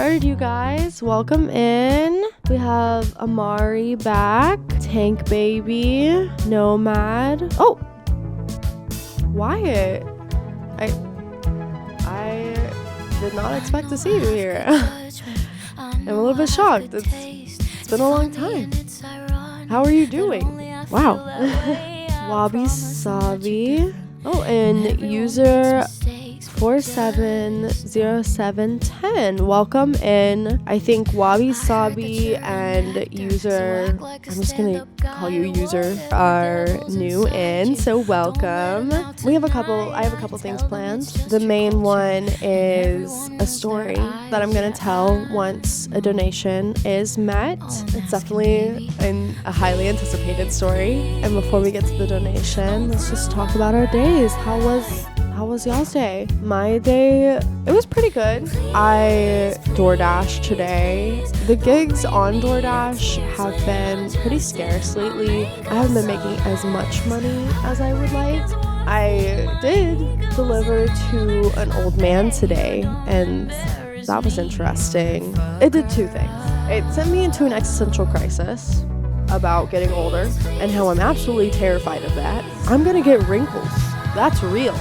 started, you guys. Welcome in. We have Amari back, Tank Baby, Nomad. Oh, Wyatt. I did not expect to see you here. I'm a little bit shocked. It's been a long time. How are you doing? Wow. Wabi Sabi. Oh, and user 470710. Welcome in. I think Wabi Sabi and user, I'm just gonna call you user, are new in, so welcome. I have a couple things planned. The main one is a story that I'm gonna tell once a donation is met. It's definitely a highly anticipated story. And before we get to the donation, let's just talk about our days. How was y'all's day? My day, it was pretty good. I DoorDashed today. The gigs on DoorDash have been pretty scarce lately. I haven't been making as much money as I would like. I did deliver to an old man today, and that was interesting. It did two things. It sent me into an existential crisis about getting older and how I'm absolutely terrified of that. I'm gonna get wrinkles. That's real.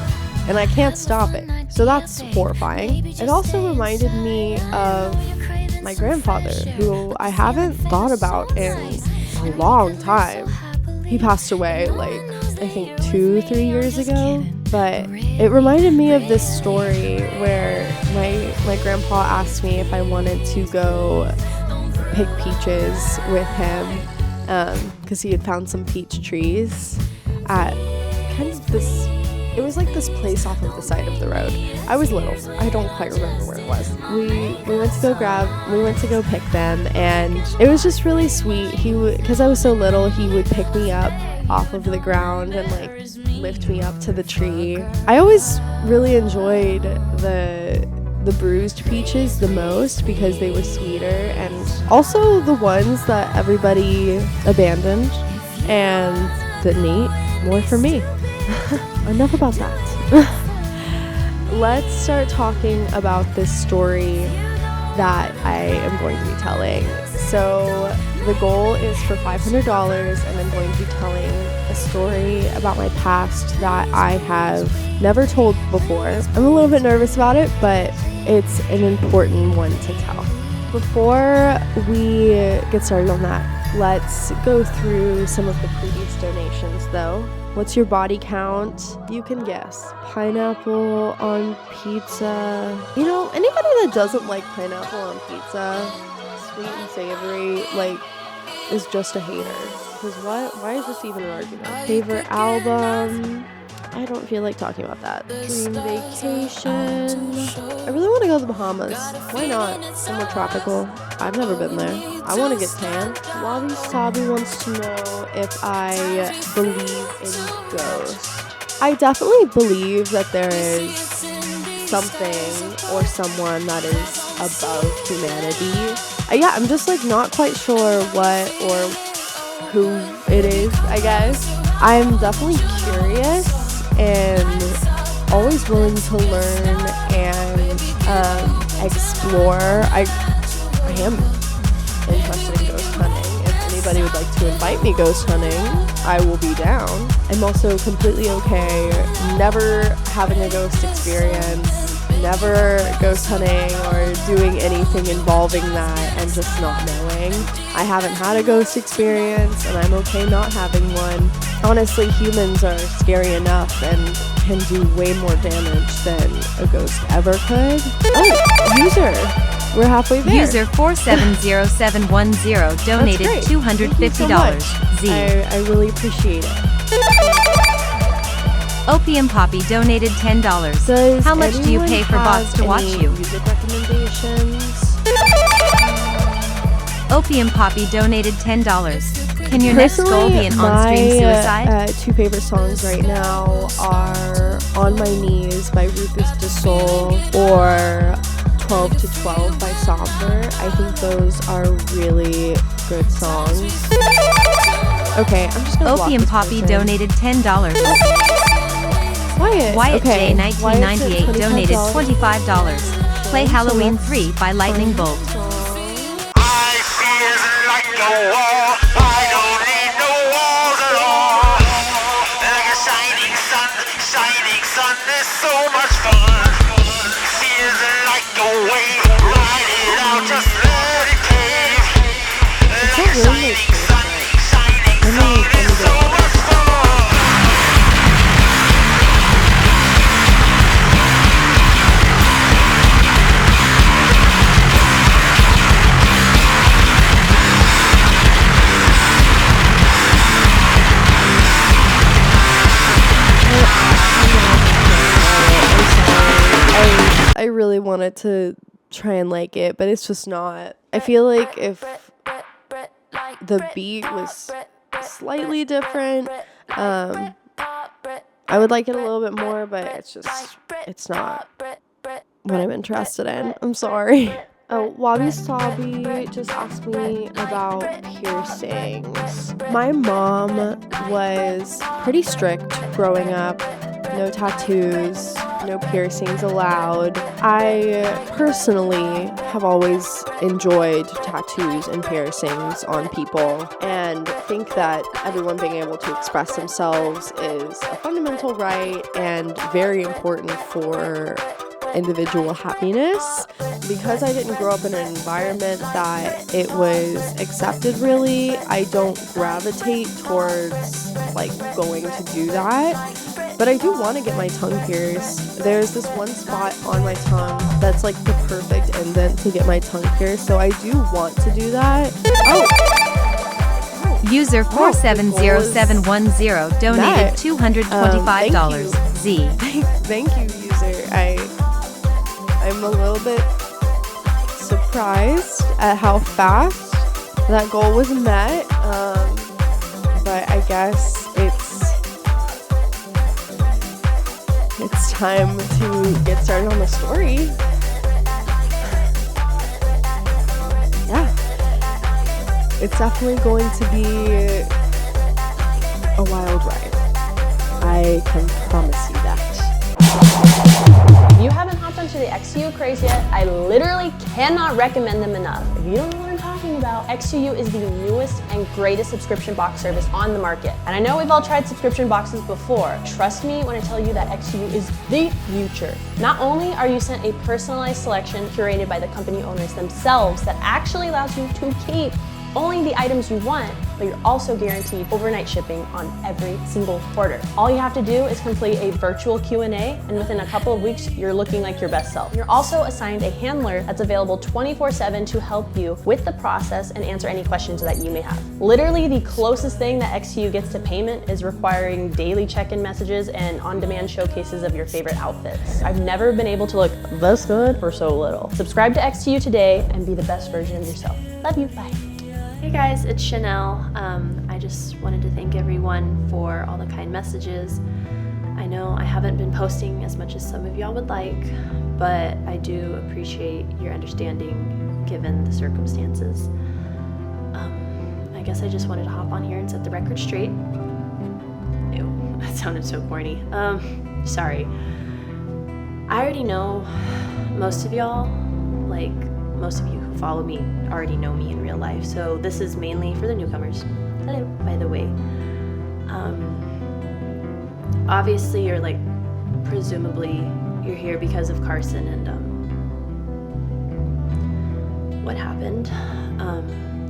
And I can't stop it. So that's horrifying. It also reminded me of my grandfather, who I haven't thought about in a long time. He passed away I think 2-3 years ago. But it reminded me of this story where my grandpa asked me if I wanted to go pick peaches with him, because he had found some peach trees at kind of this. It was like this place off of the side of the road. I was little. I don't quite remember where it was. We went to go pick them, and it was just really sweet. Because I was so little, he would pick me up off of the ground and lift me up to the tree. I always really enjoyed the bruised peaches the most because they were sweeter, and also the ones that everybody abandoned and didn't eat, more for me. Enough about that. Let's start talking about this story that I am going to be telling. So the goal is for $500, and I'm going to be telling a story about my past that I have never told before. I'm a little bit nervous about it, but it's an important one to tell. Before we get started on that, let's go through some of the previous donations though. What's your body count? You can guess. Pineapple on pizza. Anybody that doesn't like pineapple on pizza, sweet and savory, is just a hater. Because why is this even an argument? Favorite album? I don't feel like talking about that. Dream vacation. I really want to go to the Bahamas. Why not? Somewhere tropical. I've never been there. I want to get tan. Wabi Sabi wants to know if I believe in ghosts. I definitely believe that there is something or someone that is above humanity. I'm just not quite sure what or who it is, I guess. I'm definitely curious and always willing to learn and explore. I am interested in ghost hunting. If anybody would like to invite me ghost hunting, I will be down. I'm also completely okay never having a ghost experience, never ghost hunting or doing anything involving that and just not knowing. I haven't had a ghost experience, and I'm okay not having one. Honestly, humans are scary enough and can do way more damage than a ghost ever could. Oh, user. We're halfway there. User 470710 donated $250. Z. I really appreciate it. Opium Poppy donated $10. How much do you pay for bots to watch you? Music recommendations? Opium Poppy donated $10. Can your next goal be an on-stream suicide? My two favorite songs right now are On My Knees by Rufus Du Sol or 12 to 12 by Somber. I think those are really good songs. Okay, I'm just gonna Opium Poppy donated $10. Wyatt J1998 donated $25. Play Halloween 3 by Lightning Bolt. I feel like a wall. I don't need no walls at all. Like a shining sun is so much fun. Feels like a wave. Ride it out, just let it cave. Like a shining sun is so much fun. I really wanted to try and like it, but it's just not. I feel like if the beat was slightly different, I would like it a little bit more, but it's not what I'm interested in. I'm sorry. Oh, Wabi Sabi just asked me about piercings. My mom was pretty strict growing up. No tattoos, no piercings allowed. I personally have always enjoyed tattoos and piercings on people and think that everyone being able to express themselves is a fundamental right and very important for individual happiness. Because I didn't grow up in an environment that it was accepted really, I don't gravitate towards like going to do that. But I do want to get my tongue pierced. There's this one spot on my tongue that's like the perfect indent to get my tongue pierced, so I do want to do that. User 470710 donated $225. Z. Thank you, user. I'm a little bit surprised at how fast that goal was met, but I guess it's time to get started on the story. Yeah, it's definitely going to be a wild ride. I can promise you that. If you haven't hopped onto the XU craze yet, I literally cannot recommend them enough. If you don't know what I'm talking about, XU is the newest and greatest subscription box service on the market. And I know we've all tried subscription boxes before. Trust me when I tell you that XU is the future. Not only are you sent a personalized selection curated by the company owners themselves that actually allows you to keep only the items you want, but you're also guaranteed overnight shipping on every single order. All you have to do is complete a virtual Q&A, and within a couple of weeks, you're looking like your best self. You're also assigned a handler that's available 24/7 to help you with the process and answer any questions that you may have. Literally, the closest thing that XU gets to payment is requiring daily check-in messages and on-demand showcases of your favorite outfits. I've never been able to look this good for so little. Subscribe to XU today and be the best version of yourself. Love you, bye. Hey guys, it's Chanel. I just wanted to thank everyone for all the kind messages. I know I haven't been posting as much as some of y'all would like, but I do appreciate your understanding given the circumstances. I guess I just wanted to hop on here and set the record straight. Ew, that sounded so corny. Sorry. I already know most of y'all, like most of you who follow me already know me in real life, so this is mainly for the newcomers. Hello, by the way. Obviously you're like, presumably you're here because of Carson and what happened.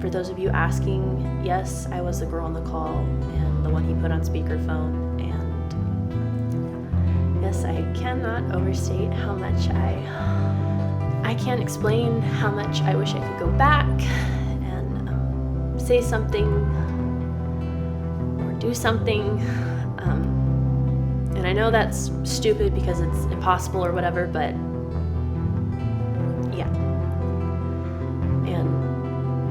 For those of you asking, yes, I was the girl on the call and the one he put on speakerphone, and yes, I cannot overstate how much I can't explain how much I wish I could go back and say something or do something. And I know that's stupid because it's impossible or whatever, but yeah. And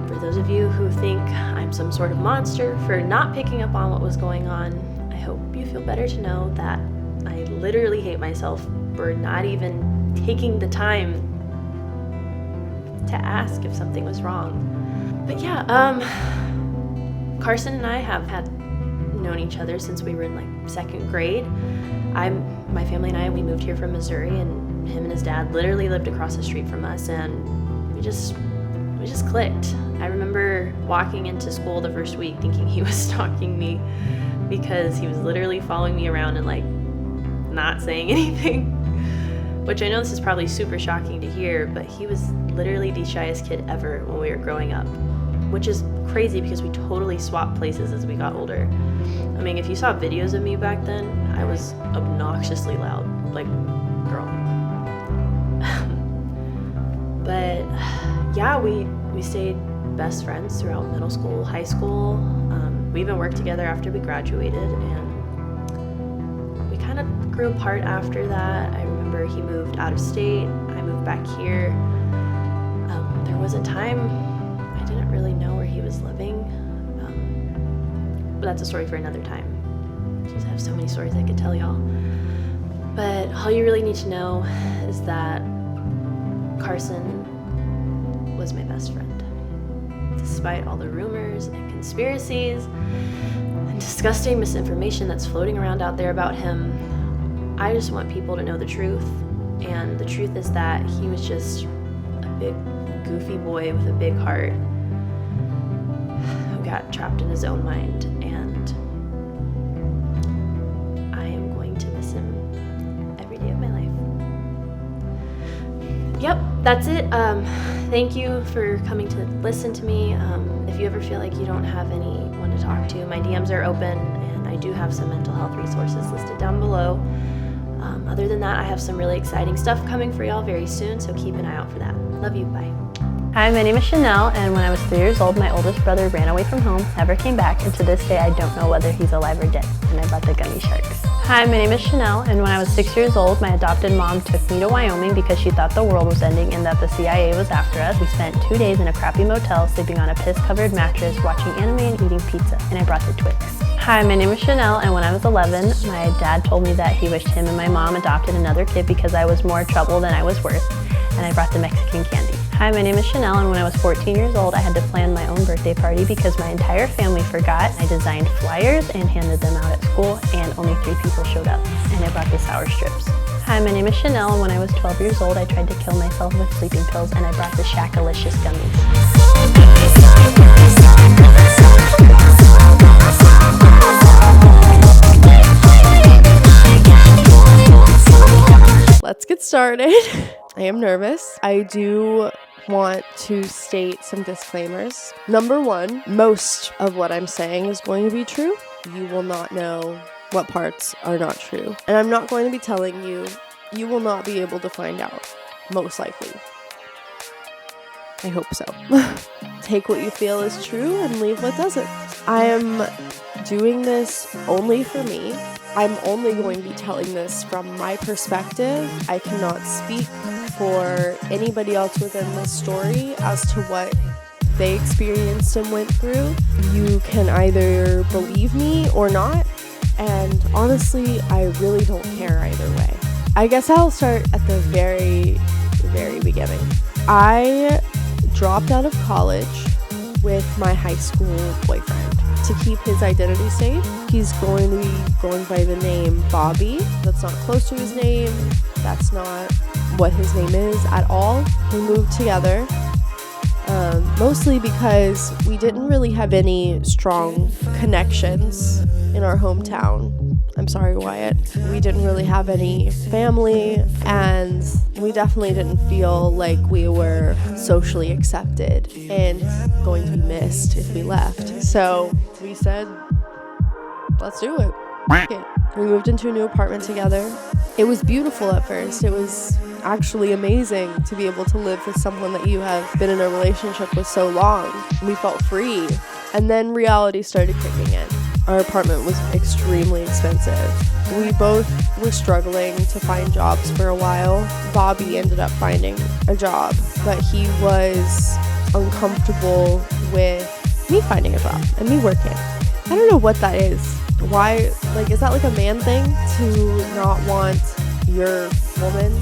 for those of you who think I'm some sort of monster for not picking up on what was going on, I hope you feel better to know that I literally hate myself for not even taking the time to ask if something was wrong. But yeah, Carson and I have had known each other since we were in like second grade. My family and I, we moved here from Missouri, and him and his dad literally lived across the street from us, and we just clicked. I remember walking into school the first week thinking he was stalking me because he was literally following me around and like not saying anything, which I know this is probably super shocking to hear, but he was literally the shyest kid ever when we were growing up, which is crazy because we totally swapped places as we got older. I mean, if you saw videos of me back then, I was obnoxiously loud, like, girl. But yeah, we stayed best friends throughout middle school, high school. We even worked together after we graduated, and we kind of grew apart after that. I remember he moved out of state, I moved back here. There was a time I didn't really know where he was living, but that's a story for another time. Jeez, I have so many stories I could tell y'all. But all you really need to know is that Carson was my best friend. Despite all the rumors and conspiracies and disgusting misinformation that's floating around out there about him, I just want people to know the truth. And the truth is that he was just a big, goofy boy with a big heart who got trapped in his own mind. And I am going to miss him every day of my life. Yep, that's it. Thank you for coming to listen to me. If you ever feel like you don't have anyone to talk to, my DMs are open, and I do have some mental health resources listed down below. Other than that, I have some really exciting stuff coming for y'all very soon, so keep an eye out for that. Love you, bye. Hi, my name is Chanel, and when I was 3 years old, my oldest brother ran away from home, never came back, and to this day I don't know whether he's alive or dead, and I bought the gummy sharks. Hi, my name is Chanel, and when I was 6 years old, my adopted mom took me to Wyoming because she thought the world was ending and that the CIA was after us. We spent 2 days in a crappy motel, sleeping on a piss-covered mattress, watching anime and eating pizza, and I brought the Twix. Hi, my name is Chanel, and when I was 11, my dad told me that he wished him and my mom adopted another kid because I was more trouble than I was worth, and I brought the Mexican candy. Hi, my name is Chanel, and when I was 14 years old, I had to plan my own birthday party because my entire family forgot. I designed flyers and handed them out at school, and only 3 people showed up, and I brought the sour strips. Hi, my name is Chanel, and when I was 12 years old, I tried to kill myself with sleeping pills, and I brought the Shakalicious gummies. Let's get started. I am nervous. I do want to state some disclaimers. Number 1, most of what I'm saying is going to be true. You will not know what parts are not true. And I'm not going to be telling you. You will not be able to find out, most likely. I hope so. Take what you feel is true and leave what doesn't. I am doing this only for me. I'm only going to be telling this from my perspective. I cannot speak for anybody else within this story as to what they experienced and went through. You can either believe me or not, and honestly, I really don't care either way. I guess I'll start at the very, very beginning. I dropped out of college with my high school boyfriend to keep his identity safe. He's going to be going by the name Bobby. That's not close to his name. That's not what his name is at all. We moved together, mostly because we didn't really have any strong connections in our hometown. I'm sorry, Wyatt. We didn't really have any family, and we definitely didn't feel like we were socially accepted and going to be missed if we left. So we said, let's do it. Okay. We moved into a new apartment together. It was beautiful at first. It was actually amazing to be able to live with someone that you have been in a relationship with so long. We felt free. And then reality started kicking in. Our apartment was extremely expensive. We both were struggling to find jobs for a while. Bobby ended up finding a job, but he was uncomfortable with me finding a job and me working. I don't know what that is. Why, is that like a man thing to not want your woman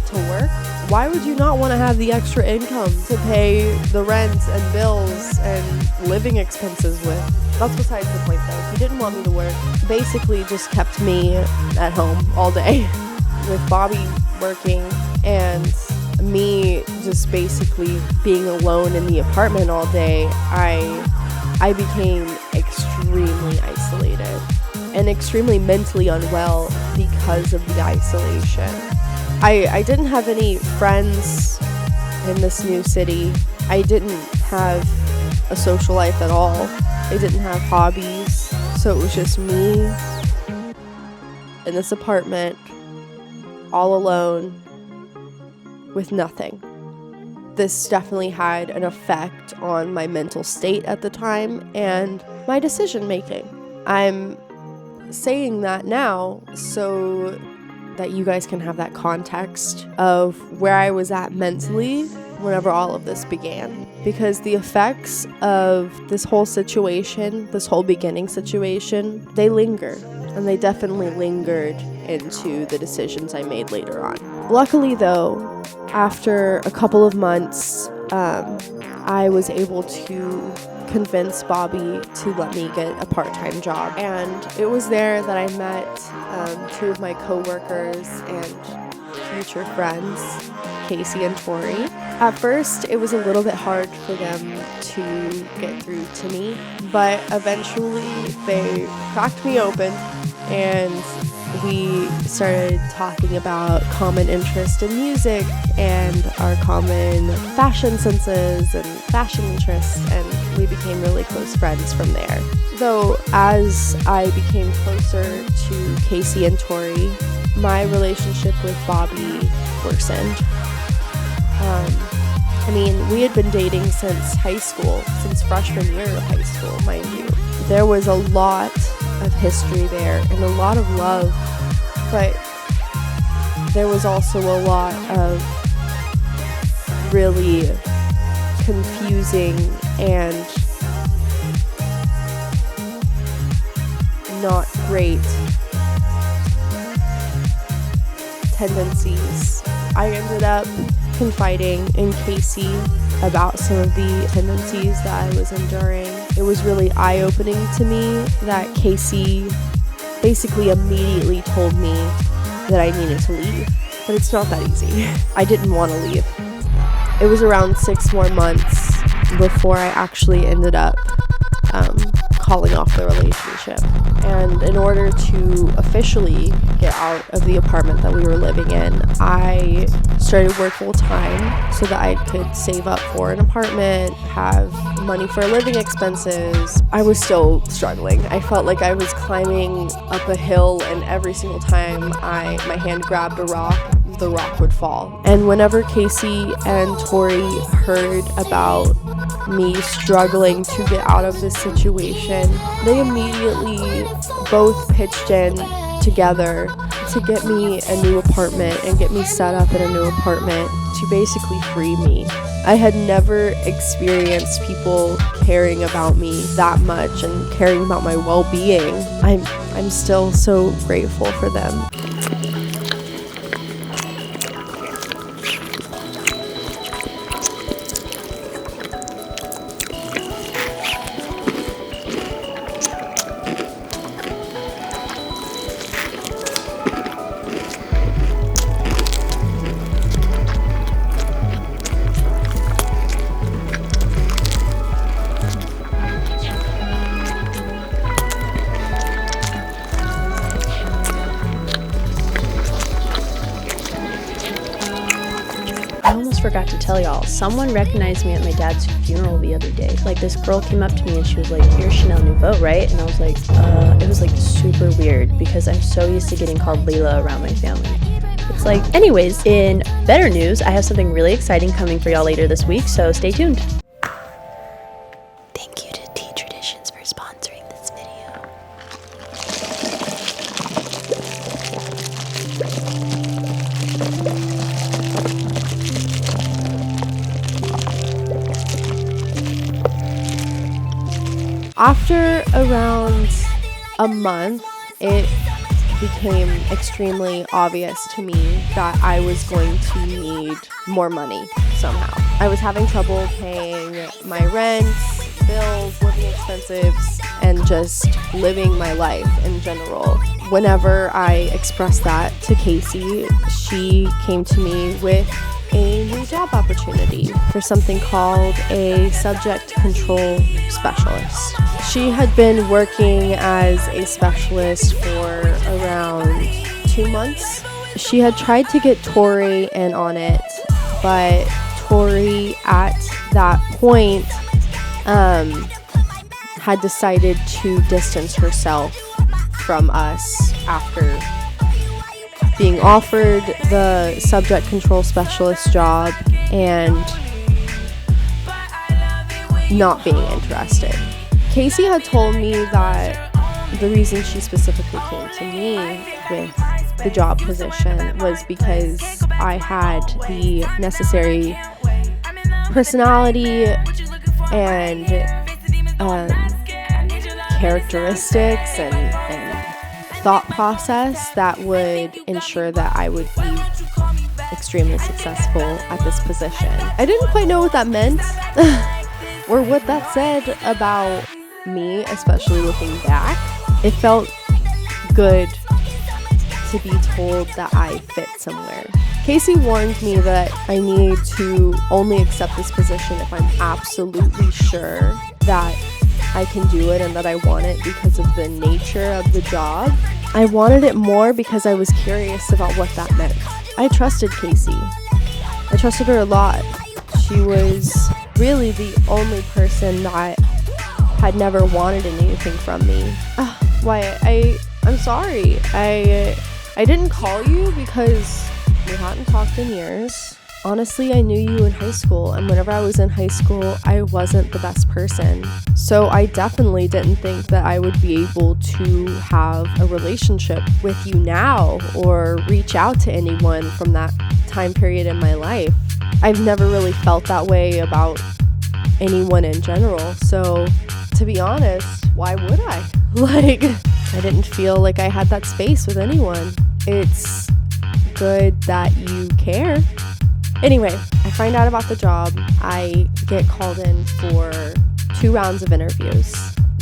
to work? Why would you not want to have the extra income to pay the rent and bills and living expenses with? That's besides the point though. He didn't want me to work. Basically just kept me at home all day. With Bobby working, And me just basically being alone in the apartment all day, I became extremely isolated and extremely mentally unwell because of the isolation. I didn't have any friends in this new city. I didn't have a social life at all. I didn't have hobbies. So it was just me in this apartment, all alone, with nothing. This definitely had an effect on my mental state at the time and my decision making. I'm saying that now so that you guys can have that context of where I was at mentally whenever all of this began. Because the effects of this whole situation, this whole beginning situation, they linger. And they definitely lingered into the decisions I made later on. Luckily though, after a couple of months, I was able to convince Bobby to let me get a part-time job. And it was there that I met two of my coworkers and future friends, Casey and Tori. At first, it was a little bit hard for them to get through to me, but eventually they cracked me open and we started talking about common interest in music and our common fashion senses and fashion interests, and we became really close friends from there. Though as I became closer to Casey and Tori, my relationship with Bobby worsened. We had been dating since high school, since freshman year of high school, mind you. There was a lot of history there and a lot of love, but there was also a lot of really confusing and not great tendencies. I ended up confiding in Casey about some of the tendencies that I was enduring. It was really eye-opening to me that Casey basically immediately told me that I needed to leave. But it's not that easy. I didn't want to leave. It was around 6 more months before I actually ended up calling off the relationship. And in order to officially get out of the apartment that we were living in, I started work full time so that I could save up for an apartment, have money for living expenses. I was still struggling. I felt like I was climbing up a hill, and every single time my hand grabbed a rock, the rock would fall. And whenever Casey and Tori heard about me struggling to get out of this situation, they immediately both pitched in together to get me a new apartment and get me set up in a new apartment to basically free me. I had never experienced people caring about me that much and caring about my well-being. I'm still so grateful for them. Forgot to tell y'all, someone recognized me at my dad's funeral the other day. Like, this girl came up to me and she was like, "You're Chanel Nouveau, right?" And I was like, it was like super weird because I'm so used to getting called Leila around my family. It's like, anyways, in better news, I have something really exciting coming for y'all later this week, so stay tuned. Thank you to T Traditions for sponsoring this video. After around a month, it became extremely obvious to me that I was going to need more money somehow. I was having trouble paying my rent, bills, living expenses, and just living my life in general. whenever I expressed that to Casey, she came to me with a new job opportunity for something called a subject control specialist. She had been working as a specialist for around 2 months. She had tried to get Tori in on it, but Tori at that point had decided to distance herself from us after being offered the subject control specialist job and not being interested. Casey had told me that the reason she specifically came to me with the job position was because I had the necessary personality and characteristics and thought process that would ensure that I would be extremely successful at this position. I didn't quite know what that meant or what that said about me, especially looking back. It felt good to be told that I fit somewhere. Casey warned me that I need to only accept this position if I'm absolutely sure that I can do it and that I want it because of the nature of the job. I wanted it more because I was curious about what that meant. I trusted Casey. I trusted her a lot. She was really the only person that had never wanted anything from me. Wyatt, I'm sorry. I didn't call you because we hadn't talked in years. Honestly, I knew you in high school, and whenever I was in high school, I wasn't the best person. So I definitely didn't think that I would be able to have a relationship with you now or reach out to anyone from that time period in my life. I've never really felt that way about anyone in general. So to be honest, why would I? I didn't feel like I had that space with anyone. It's good that you care. Anyway, I find out about the job. I get called in for 2 rounds of interviews.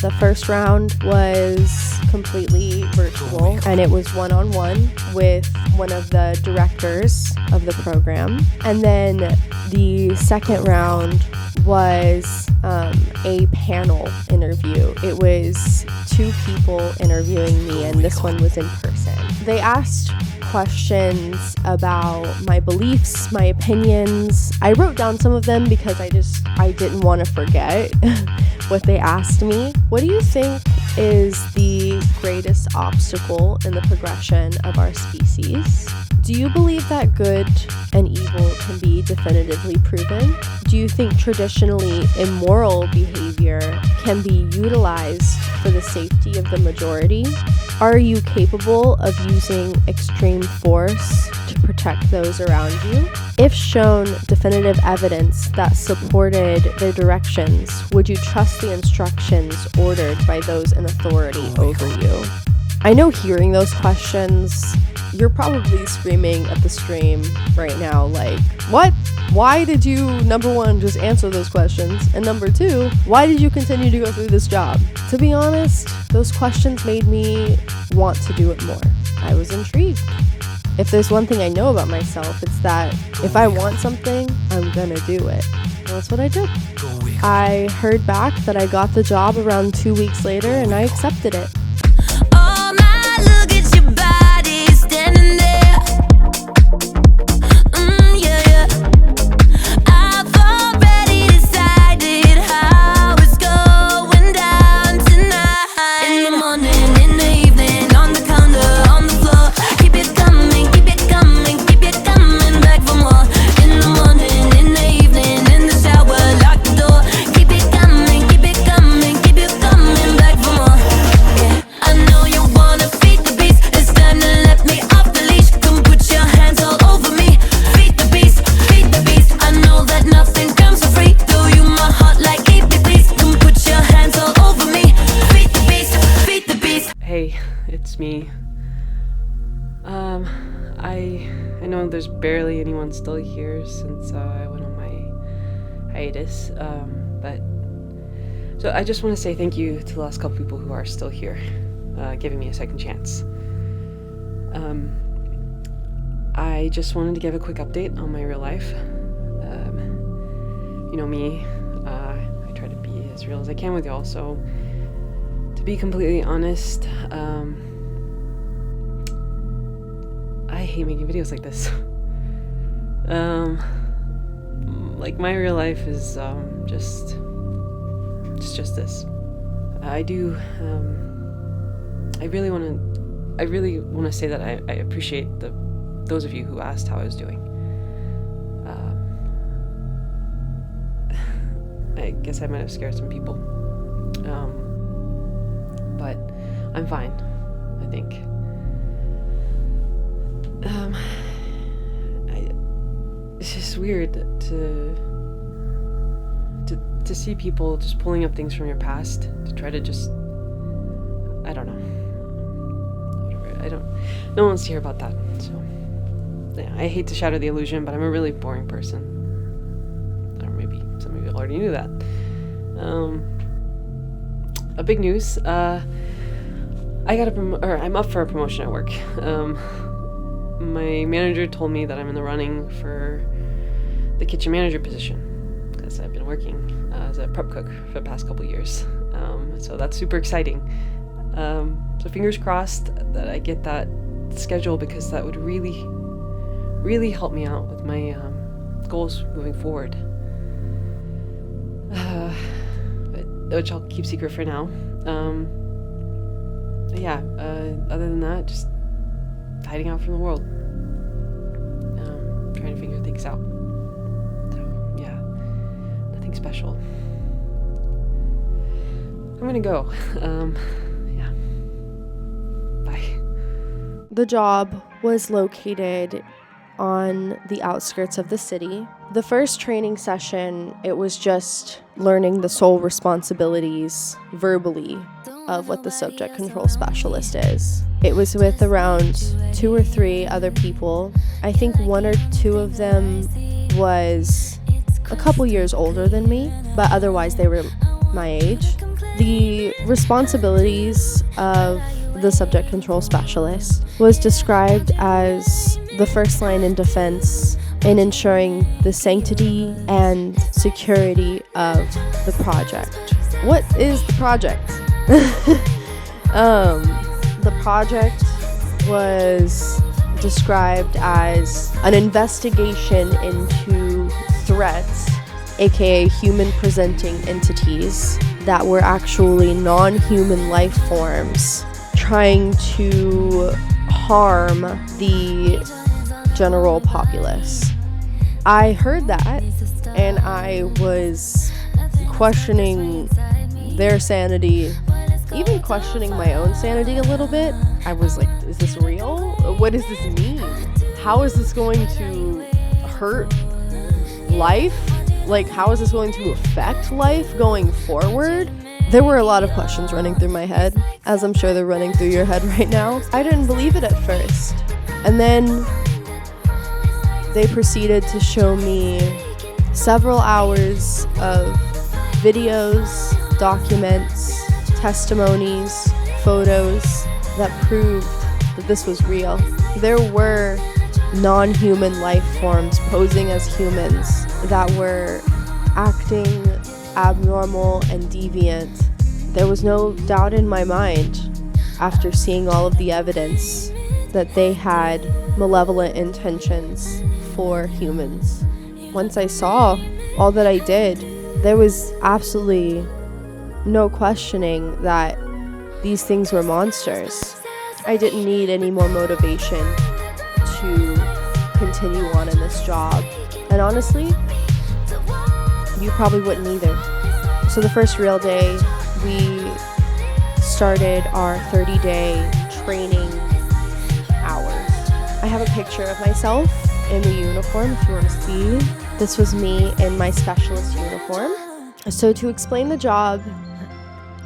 The first round was completely virtual, and it was one-on-one with one of the directors of the program. And then the second round was a panel interview. It was 2 people interviewing me, and this one was in person. They asked questions about my beliefs, my opinions. I wrote down some of them because I didn't want to forget what they asked me. What do you think is the greatest obstacle in the progression of our species? Do you believe that good and evil can be definitively proven? Do you think traditionally immoral behavior can be utilized for the safety of the majority? Are you capable of using extreme force to protect those around you? If shown definitive evidence that supported their directions, would you trust the instructions ordered by those in authority over you? I know hearing those questions, you're probably screaming at the stream right now, like, what? Why did you, number 1, just answer those questions? And number 2, why did you continue to go through this job? To be honest, those questions made me want to do it more. I was intrigued. If there's one thing I know about myself, it's that if I want something, I'm gonna do it. And that's what I did. I heard back that I got the job around 2 weeks later, and I accepted it. Oh my, look at your body standing there. Yeah, yeah. I've already decided how it's going down tonight. In the morning, in the evening, on the counter, on the floor. Keep it coming, keep it coming, keep it coming back for more. In the morning, in the evening, in the shower, lock the door. Keep it coming, keep it coming, keep it coming back for more. Yeah, I know you wanna feed the beast. It's time to let me off the leash. Come put your hands all over me. Feed the beast, feed the beast. I know that nothing comes for free. Throw you my heart like keep it, please. Come put your hands all over me. Feed the beast, feed the beast. Hey, it's me. I know there's barely anyone still here since I went on my hiatus, but so I just want to say thank you to the last couple people who are still here, giving me a second chance. I just wanted to give a quick update on my real life. You know me, I try to be as real as I can with y'all, so to be completely honest, I hate making videos like this. Like, my real life is just this. I really want to say that I appreciate those of you who asked how I was doing. I guess I might have scared some people, but I'm fine, I think. It's just weird to see people just pulling up things from your past to try to just, I don't know. Whatever. No one wants to hear about that. So yeah, I hate to shatter the illusion, but I'm a really boring person. Or maybe some of you already knew that. A big news. I'm up for a promotion at work. My manager told me that I'm in the running for the kitchen manager position because I've been working as a prep cook for the past couple years. So that's super exciting. So fingers crossed that I get that schedule, because that would really, really help me out with my goals moving forward. Which I'll keep secret for now. Other than that, just hiding out from the world. Trying to figure things out. So, yeah, nothing special. I'm gonna go. Yeah. Bye. The job was located on the outskirts of the city. The first training session, it was just learning the sole responsibilities verbally of what the subject control specialist is. It was with around 2 or 3 other people. I think 1 or 2 of them was a couple years older than me, but otherwise they were my age. The responsibilities of the subject control specialist was described as the first line in defense in ensuring the sanctity and security of the project. What is the project? The project was described as an investigation into threats, aka human-presenting entities, that were actually non-human life forms trying to harm the general populace. I heard that, and I was questioning their sanity, even questioning my own sanity a little bit. I was like, is this real? What does this mean? How is this going to hurt life? Like, how is this going to affect life going forward? There were a lot of questions running through my head, as I'm sure they're running through your head right now. I didn't believe it at first. And then they proceeded to show me several hours of videos, documents, testimonies, photos that proved that this was real. There were non-human life forms posing as humans that were acting abnormal and deviant. There was no doubt in my mind, after seeing all of the evidence, that they had malevolent intentions for humans. Once I saw all that I did, there was absolutely no questioning that these things were monsters. I didn't need any more motivation to continue on in this job. And honestly, you probably wouldn't either. So the first real day, we started our 30-day training hours. I have a picture of myself in the uniform, if you want to see. This was me in my specialist uniform. So to explain the job,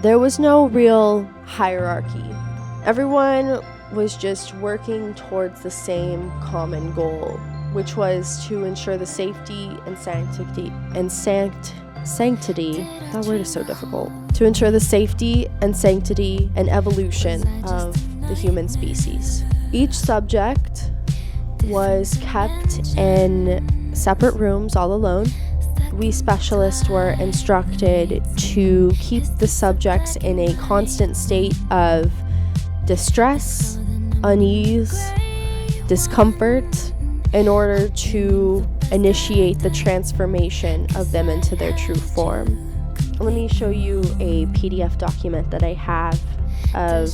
there was no real hierarchy. Everyone was just working towards the same common goal, which was to ensure the safety and sanctity, that word is so difficult, to ensure the safety and sanctity and evolution of the human species. Each subject was kept in separate rooms all alone. We specialists were instructed to keep the subjects in a constant state of distress, unease, discomfort in order to initiate the transformation of them into their true form. Let me show you a PDF document that I have of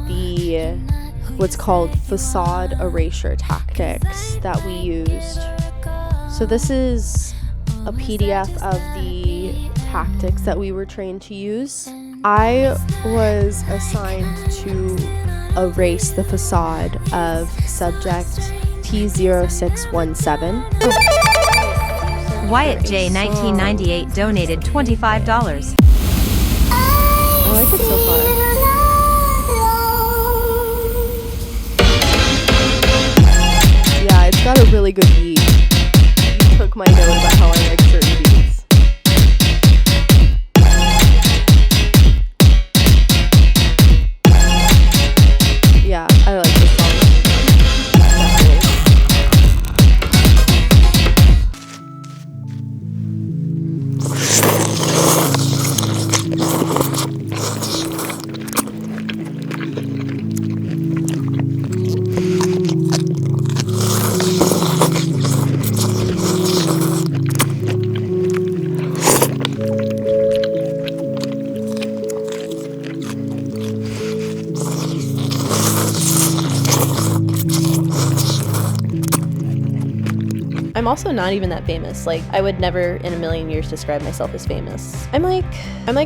the what's called facade erasure tactics that we used. So this is a PDF of the tactics that we were trained to use. I was assigned to erase the facade of subject T0617. Wyatt J 1998 donated $25. I like it so far. Yeah, it's got a really good beat. You took my note about how I like certain beats. Yeah, I like this song. I'm also not even that famous. Like, I would never in a million years describe myself as famous. I'm like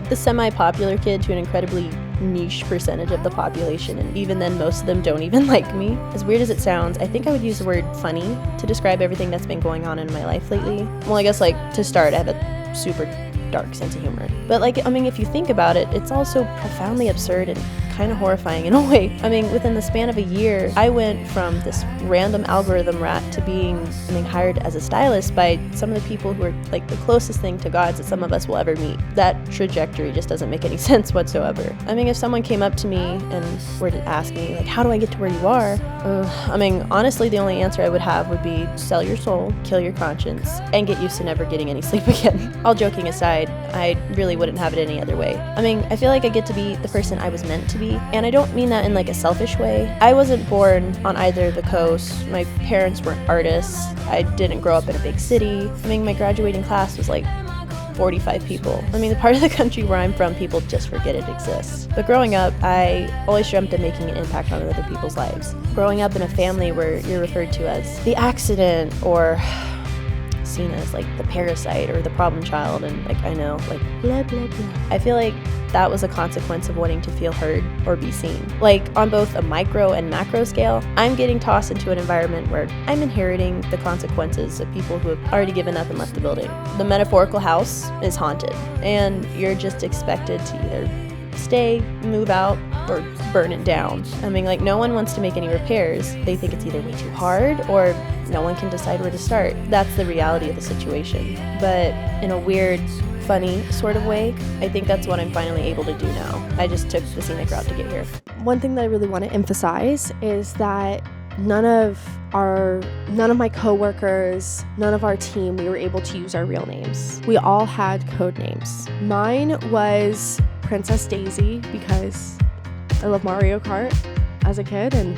the semi-popular kid to an incredibly niche percentage of the population, and even then most of them don't even like me. As weird as it sounds, I think I would use the word funny to describe everything that's been going on in my life lately. Well, I guess, like, to start, I have a super dark sense of humor. But, like, I mean, if you think about it, it's also profoundly absurd and kind of horrifying in a way. I mean, within the span of a year, I went from this random algorithm rat to being hired as a stylist by some of the people who are like the closest thing to gods that some of us will ever meet. That trajectory just doesn't make any sense whatsoever. I mean, if someone came up to me and were to ask me, like, how do I get to where you are? I mean, honestly, the only answer I would have would be sell your soul, kill your conscience, and get used to never getting any sleep again. All joking aside, I really wouldn't have it any other way. I mean, I feel like I get to be the person I was meant to be, and I don't mean that in like a selfish way. I wasn't born on either of the coasts. My parents weren't artists. I didn't grow up in a big city. I mean, my graduating class was like 45 people. I mean, the part of the country where I'm from, people just forget it exists. But growing up, I always dreamt of making an impact on other people's lives. Growing up in a family where you're referred to as the accident or seen as like the parasite or the problem child, and like, I know, like, blah blah blah. I feel like that was a consequence of wanting to feel heard or be seen. Like, on both a micro and macro scale, I'm getting tossed into an environment where I'm inheriting the consequences of people who have already given up and left the building. The metaphorical house is haunted, and you're just expected to either stay, move out, or burn it down. I mean, like, no one wants to make any repairs. They think it's either way too hard or no one can decide where to start. That's the reality of the situation. But in a weird, funny sort of way, I think that's what I'm finally able to do now. I just took the scenic route to get here. One thing that I really want to emphasize is that none of my coworkers, none of our team, we were able to use our real names. We all had code names. Mine was Princess Daisy because I love Mario Kart as a kid, and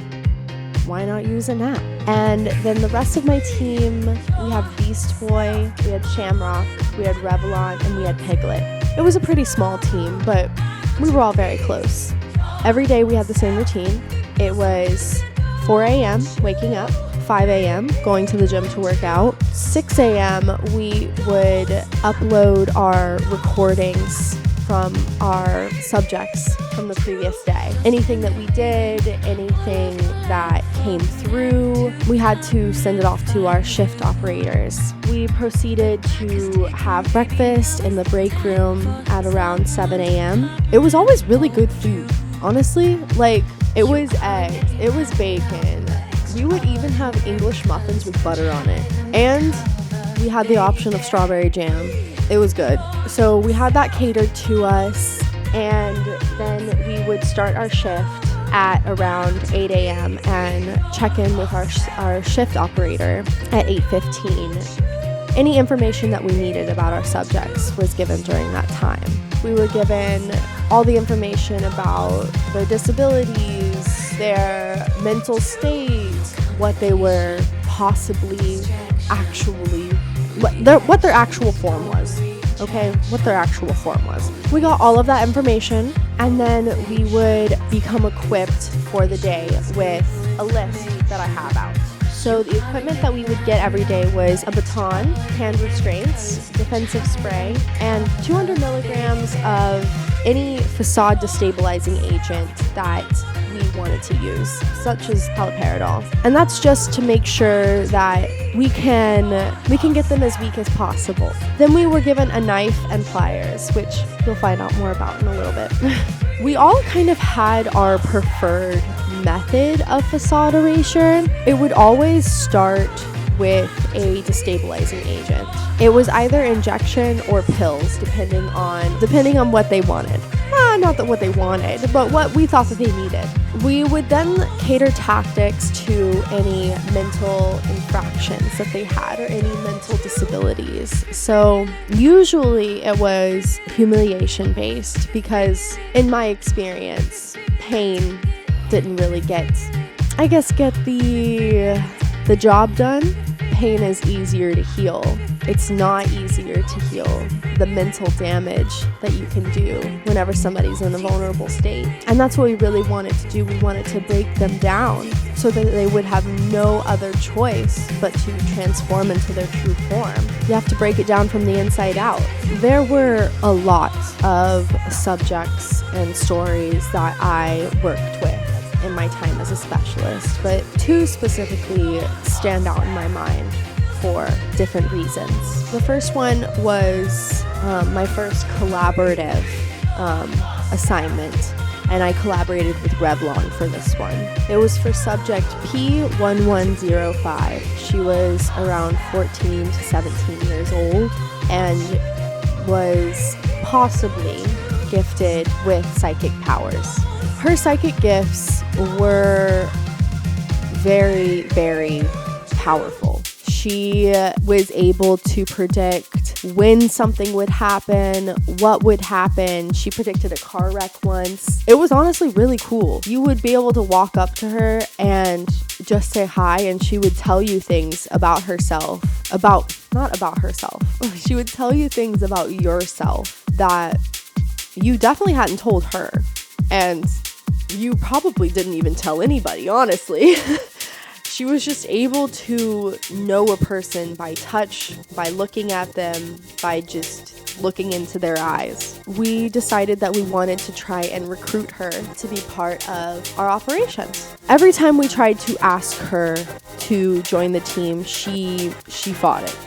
why not use it now? And then the rest of my team, we have Beast Boy, we had Shamrock, we had Revlon, and we had Piglet. It was a pretty small team, but we were all very close. Every day we had the same routine. It was 4 a.m. waking up, 5 a.m. going to the gym to work out. 6 a.m. we would upload our recordings from our subjects from the previous day. Anything that we did, anything that came through, we had to send it off to our shift operators. We proceeded to have breakfast in the break room at around 7 a.m. It was always really good food, honestly. Like, it was eggs, it was bacon. We would even have English muffins with butter on it. And we had the option of strawberry jam. It was good. So we had that catered to us, and then we would start our shift. at around 8 a.m. and check in with our shift operator at 8:15. Any information that we needed about our subjects was given during that time. We were given all the information about their disabilities, their mental state, what they were possibly actually, what their actual form was. Okay, what their actual form was. We got all of that information, and then we would become equipped for the day with a list that I have out. So the equipment that we would get every day was a baton, hand restraints, defensive spray, and 200 milligrams of any facade destabilizing agent that we wanted to use, such as paliperidol. And that's just to make sure that we can get them as weak as possible. Then we were given a knife and pliers, which you'll find out more about in a little bit. We all kind of had our preferred method of facade erasure. It would always start with a destabilizing agent. It was either injection or pills, depending on what they wanted. Not that what they wanted, but what we thought that they needed. We would then cater tactics to any mental infractions that they had or any mental disabilities. So usually it was humiliation based, because in my experience, pain didn't really get the job done. Pain is easier to heal. It's not easier to heal the mental damage that you can do whenever somebody's in a vulnerable state. And that's what we really wanted to do. We wanted to break them down so that they would have no other choice but to transform into their true form. You have to break it down from the inside out. There were a lot of subjects and stories that I worked with in my time as a specialist, but two specifically stand out in my mind for different reasons. The first one was my first collaborative assignment, and I collaborated with Revlon for this one. It was for subject P1105. She was around 14 to 17 years old and was possibly gifted with psychic powers. Her psychic gifts were very, very powerful. She was able to predict when something would happen, what would happen. She predicted a car wreck once. It was honestly really cool. You would be able to walk up to her and just say hi, and she would tell you things about herself, not about herself. She would tell you things about yourself that you definitely hadn't told her. And you probably didn't even tell anybody, honestly. She was just able to know a person by touch, by looking at them, by just looking into their eyes. We decided that we wanted to try and recruit her to be part of our operations. Every time we tried to ask her to join the team, she fought it.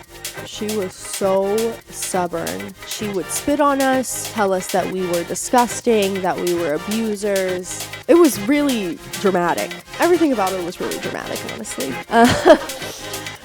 She was so stubborn. She would spit on us, tell us that we were disgusting, that we were abusers. It was really dramatic. Everything about it was really dramatic, honestly.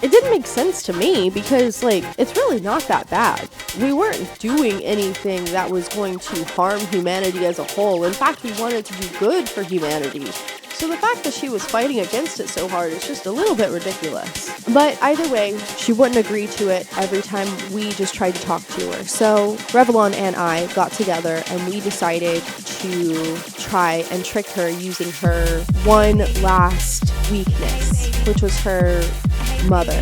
It didn't make sense to me because, it's really not that bad. We weren't doing anything that was going to harm humanity as a whole. In fact, we wanted to do good for humanity. So the fact that she was fighting against it so hard is just a little bit ridiculous. But either way, she wouldn't agree to it every time we just tried to talk to her. So Revlon and I got together and we decided to try and trick her using her one last weakness, which was her mother.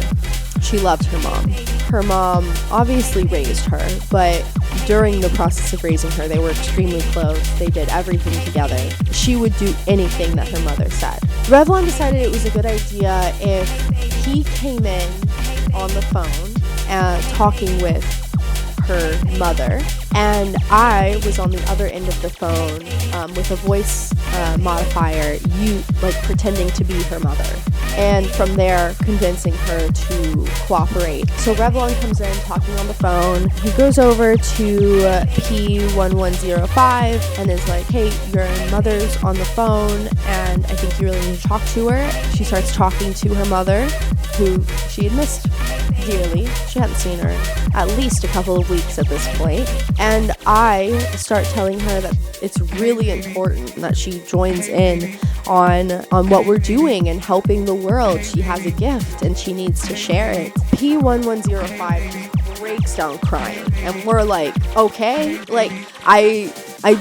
She loved her mom. Her mom obviously raised her, but during the process of raising her, they were extremely close. They did everything together. She would do anything that her mother said. Revlon decided it was a good idea if he came in on the phone talking with her mother, and I was on the other end of the phone with a voice modifier, pretending to be her mother, and from there convincing her to cooperate. So Revlon comes in talking on the phone. He goes over to P1105 and is like, hey, your mother's on the phone and I think you really need to talk to her. She starts talking to her mother, who she had missed dearly. She hadn't seen her in at least a couple of weeks at this point. And I start telling her that it's really important that she joins in on what we're doing and helping the world. She has a gift and she needs to share it. P1105 breaks down crying, and we're like, okay, like I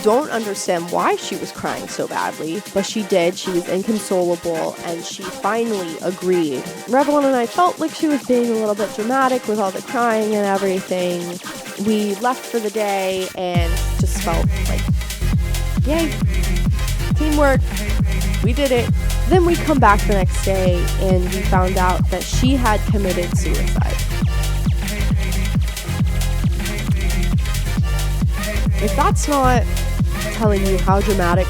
don't understand why she was crying so badly, but she did. She was inconsolable, and she finally agreed. Revelyn and I felt like she was being a little bit dramatic with all the crying and everything. We left for the day and just felt like, yay, teamwork, we did it. Then we come back the next day and we found out that she had committed suicide. If that's not telling you how dramatic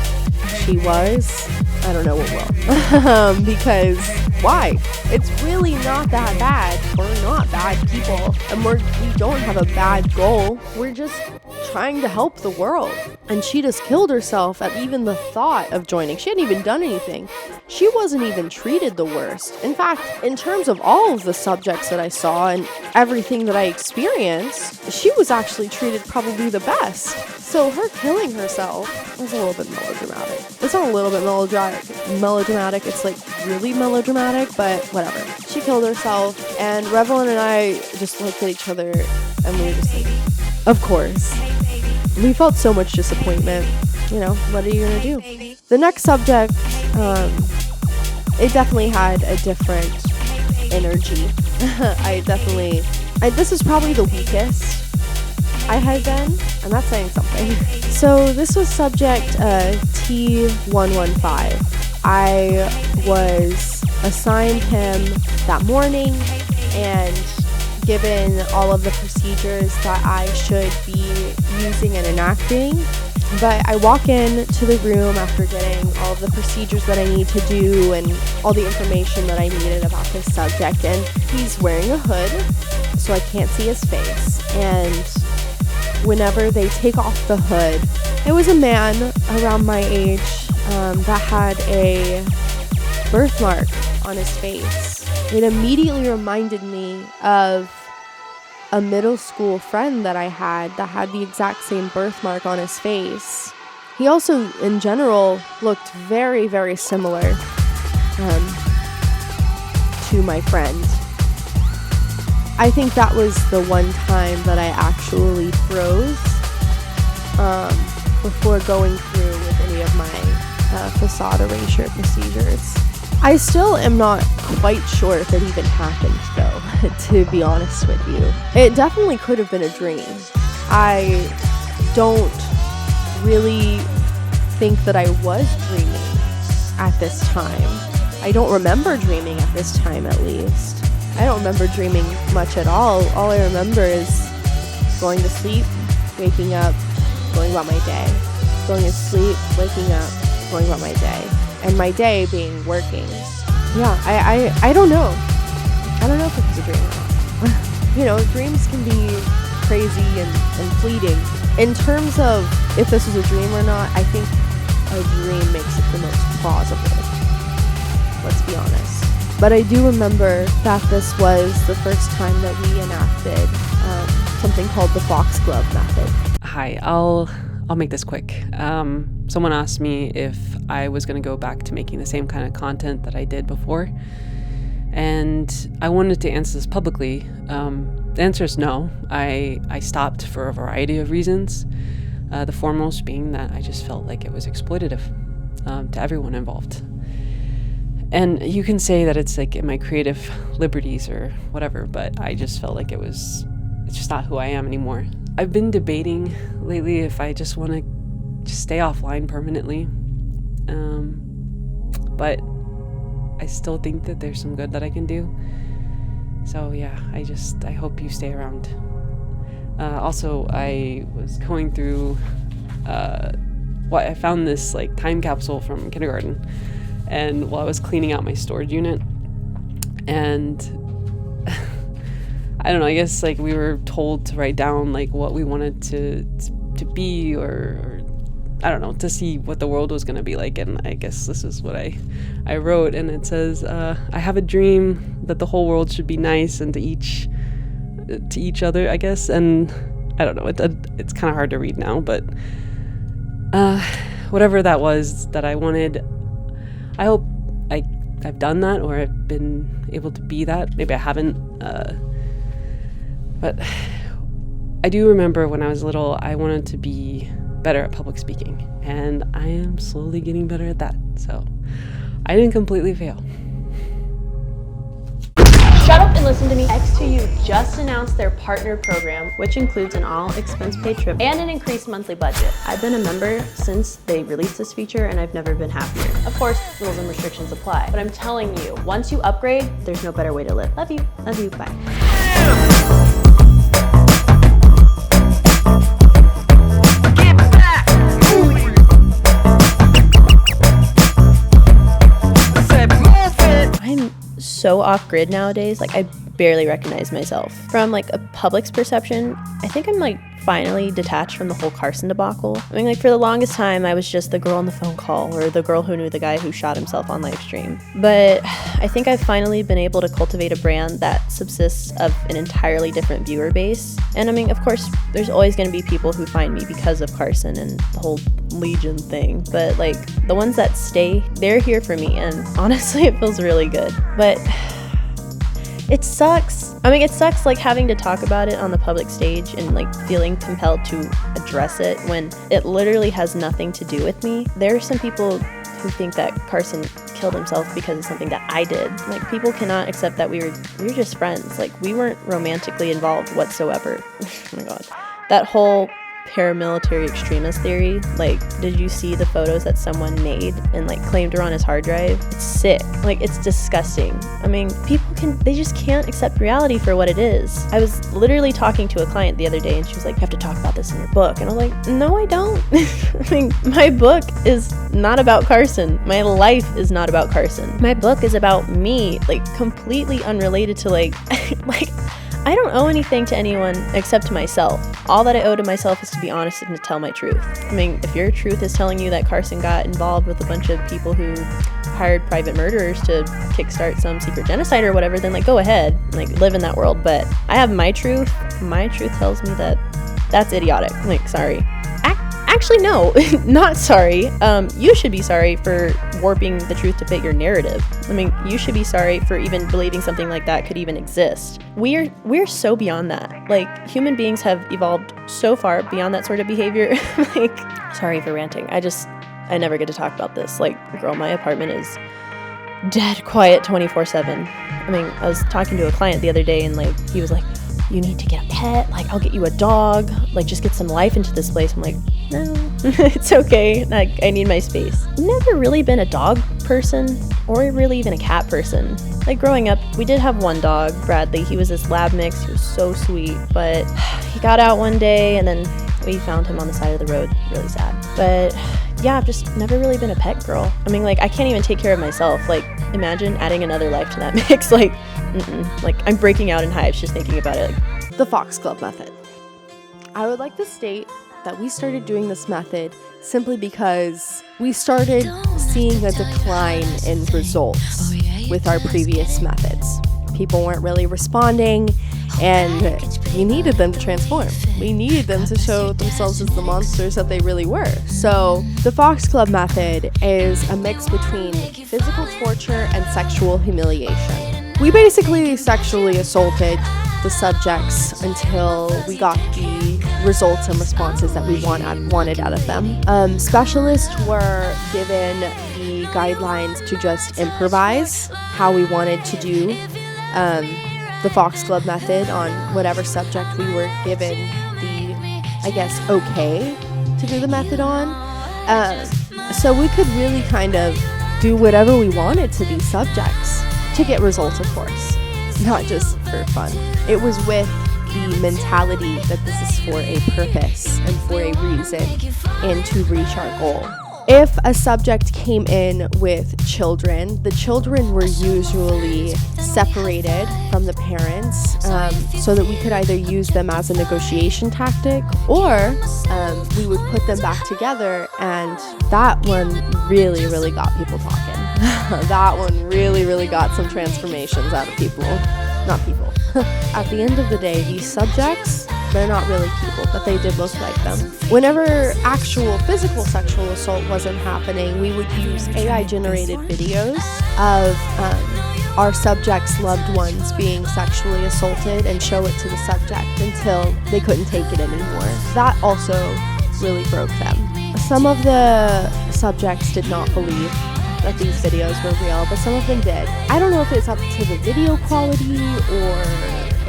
she was, I don't know what will. Because why? It's really not that bad. We're not bad people, and we don't have a bad goal. We're just trying to help the world. And she just killed herself at even the thought of joining. She hadn't even done anything. She wasn't even treated the worst. In fact, in terms of all of the subjects that I saw and everything that I experienced, she was actually treated probably the best. So her killing herself was a little bit melodramatic. It's not a little bit melodramatic. It's like really melodramatic, but whatever. She killed herself, and Revelyn and I just looked at each other and we were just like, of course. We felt so much disappointment. You know, what are you gonna do? The next subject, it definitely had a different energy. This is probably the weakest I had been, and that's saying something. So this was subject T115. I was assigned him that morning and given all of the procedures that I should be using and enacting. But I walk in to the room after getting all of the procedures that I need to do and all the information that I needed about this subject, and he's wearing a hood, so I can't see his face. And whenever they take off the hood, it was a man around my age that had a birthmark on his face. It immediately reminded me of a middle school friend that I had that had the exact same birthmark on his face. He also, in general, looked very, very similar to my friend. I think that was the one time that I actually froze before going through with any of my facade erasure procedures. I still am not quite sure if it even happened, though, to be honest with you. It definitely could have been a dream. I don't really think that I was dreaming at this time. I don't remember dreaming at this time, at least. I don't remember dreaming much at all. All I remember is going to sleep, waking up, going about my day. Going to sleep, waking up, going about my day. And my day being working. Yeah, I don't know. I don't know if it was a dream or not. You know, dreams can be crazy and fleeting. In terms of if this was a dream or not, I think a dream makes it the most plausible. Let's be honest. But I do remember that this was the first time that we enacted something called the foxglove method. Hi, I'll make this quick. Someone asked me if I was going to go back to making the same kind of content that I did before, and I wanted to answer this publicly. The answer is no. I stopped for a variety of reasons, the foremost being that I just felt like it was exploitative to everyone involved. And you can say that it's like in my creative liberties or whatever, but I just felt like it's just not who I am anymore. I've been debating lately if I just want to just stay offline permanently. But I still think that there's some good that I can do. So yeah, I hope you stay around. Also, I was going through, I found this like time capsule from kindergarten. And while I was cleaning out my storage unit, and I don't know, I guess like we were told to write down like what we wanted to be or I don't know, to see what the world was going to be like. And I guess this is what I wrote. And it says, I have a dream that the whole world should be nice and to each other, I guess. And I don't know, it's kind of hard to read now, but whatever that was that I wanted, I hope I've done that, or I've been able to be that. Maybe I haven't, but I do remember when I was little, I wanted to be better at public speaking, and I am slowly getting better at that, so I didn't completely fail. Shut up and listen to me. X2U just announced their partner program, which includes an all-expense-paid trip and an increased monthly budget. I've been a member since they released this feature, and I've never been happier. Of course, rules and restrictions apply, but I'm telling you, once you upgrade, there's no better way to live. Love you. Love you. Bye. I'm so off grid nowadays. Like, I barely recognize myself. From like a public's perception, I think I'm like finally detached from the whole Carson debacle. I mean, like, for the longest time, I was just the girl on the phone call or the girl who knew the guy who shot himself on live stream. But I think I've finally been able to cultivate a brand that subsists of an entirely different viewer base. And I mean, of course, there's always going to be people who find me because of Carson and the whole Legion thing. But like, the ones that stay, they're here for me. And honestly, it feels really good. But it sucks. I mean, it sucks like having to talk about it on the public stage and like feeling compelled to address it when it literally has nothing to do with me. There are some people who think that Carson killed himself because of something that I did. Like, people cannot accept that we were just friends. Like, we weren't romantically involved whatsoever. Oh my god. That whole paramilitary extremist theory, like, did you see the photos that someone made and like claimed her on his hard drive? It's sick. Like, it's disgusting. I mean, they just can't accept reality for what it is. I was literally talking to a client the other day and she was like, you have to talk about this in your book. And I was like, no, I don't. I mean, my book is not about Carson. My life is not about Carson. My book is about me, like, completely unrelated to like I don't owe anything to anyone except to myself. All that I owe to myself is to be honest and to tell my truth. I mean, if your truth is telling you that Carson got involved with a bunch of people who hired private murderers to kickstart some secret genocide or whatever, then like, go ahead, like, live in that world. But I have my truth. My truth tells me that that's idiotic. Like, sorry. Actually, no, not sorry. You should be sorry for warping the truth to fit your narrative. I mean, you should be sorry for even believing something like that could even exist. We're so beyond that. Like, human beings have evolved so far beyond that sort of behavior. Like, sorry for ranting. I never get to talk about this. Like, girl, my apartment is dead quiet 24/7. I mean, I was talking to a client the other day and like, he was like, you need to get a pet, like, I'll get you a dog, like, just get some life into this place. I'm like, no, it's okay, like, I need my space. Never really been a dog person, or really even a cat person. Like, growing up, we did have one dog, Bradley. He was this lab mix. He was so sweet, but he got out one day and then we found him on the side of the road. Really sad. But yeah, I've just never really been a pet girl. I mean, like, I can't even take care of myself. Like, imagine adding another life to that mix. Like, like, I'm breaking out in hives just thinking about it. Like, The Foxglove method. I would like to state that we started doing this method simply because we started seeing a decline in results with our previous methods. People weren't really responding, and we needed them to transform. We needed them to show themselves as the monsters that they really were. So the Foxglove method is a mix between physical torture and sexual humiliation. We basically sexually assaulted the subjects until we got the results and responses that we wanted out of them. Specialists were given the guidelines to just improvise how we wanted to do the Foxglove method on whatever subject we were given the, I guess, okay to do the method on. So we could really kind of do whatever we wanted to these subjects to get results, of course, not just for fun. It was with the mentality that this is for a purpose and for a reason and to reach our goal. if a subject came in with children, the children were usually separated from the parents so that we could either use them as a negotiation tactic, or we would put them back together, and that one really, really got people talking. That one really, really got some transformations out of people. Not people. At the end of the day, these subjects, they're not really people, but they did look like them. Whenever actual physical sexual assault wasn't happening, we would use AI-generated videos of our subjects' loved ones being sexually assaulted and show it to the subject until they couldn't take it anymore. That also really broke them. Some of the subjects did not believe that these videos were real, but some of them did. I don't know if it's up to the video quality or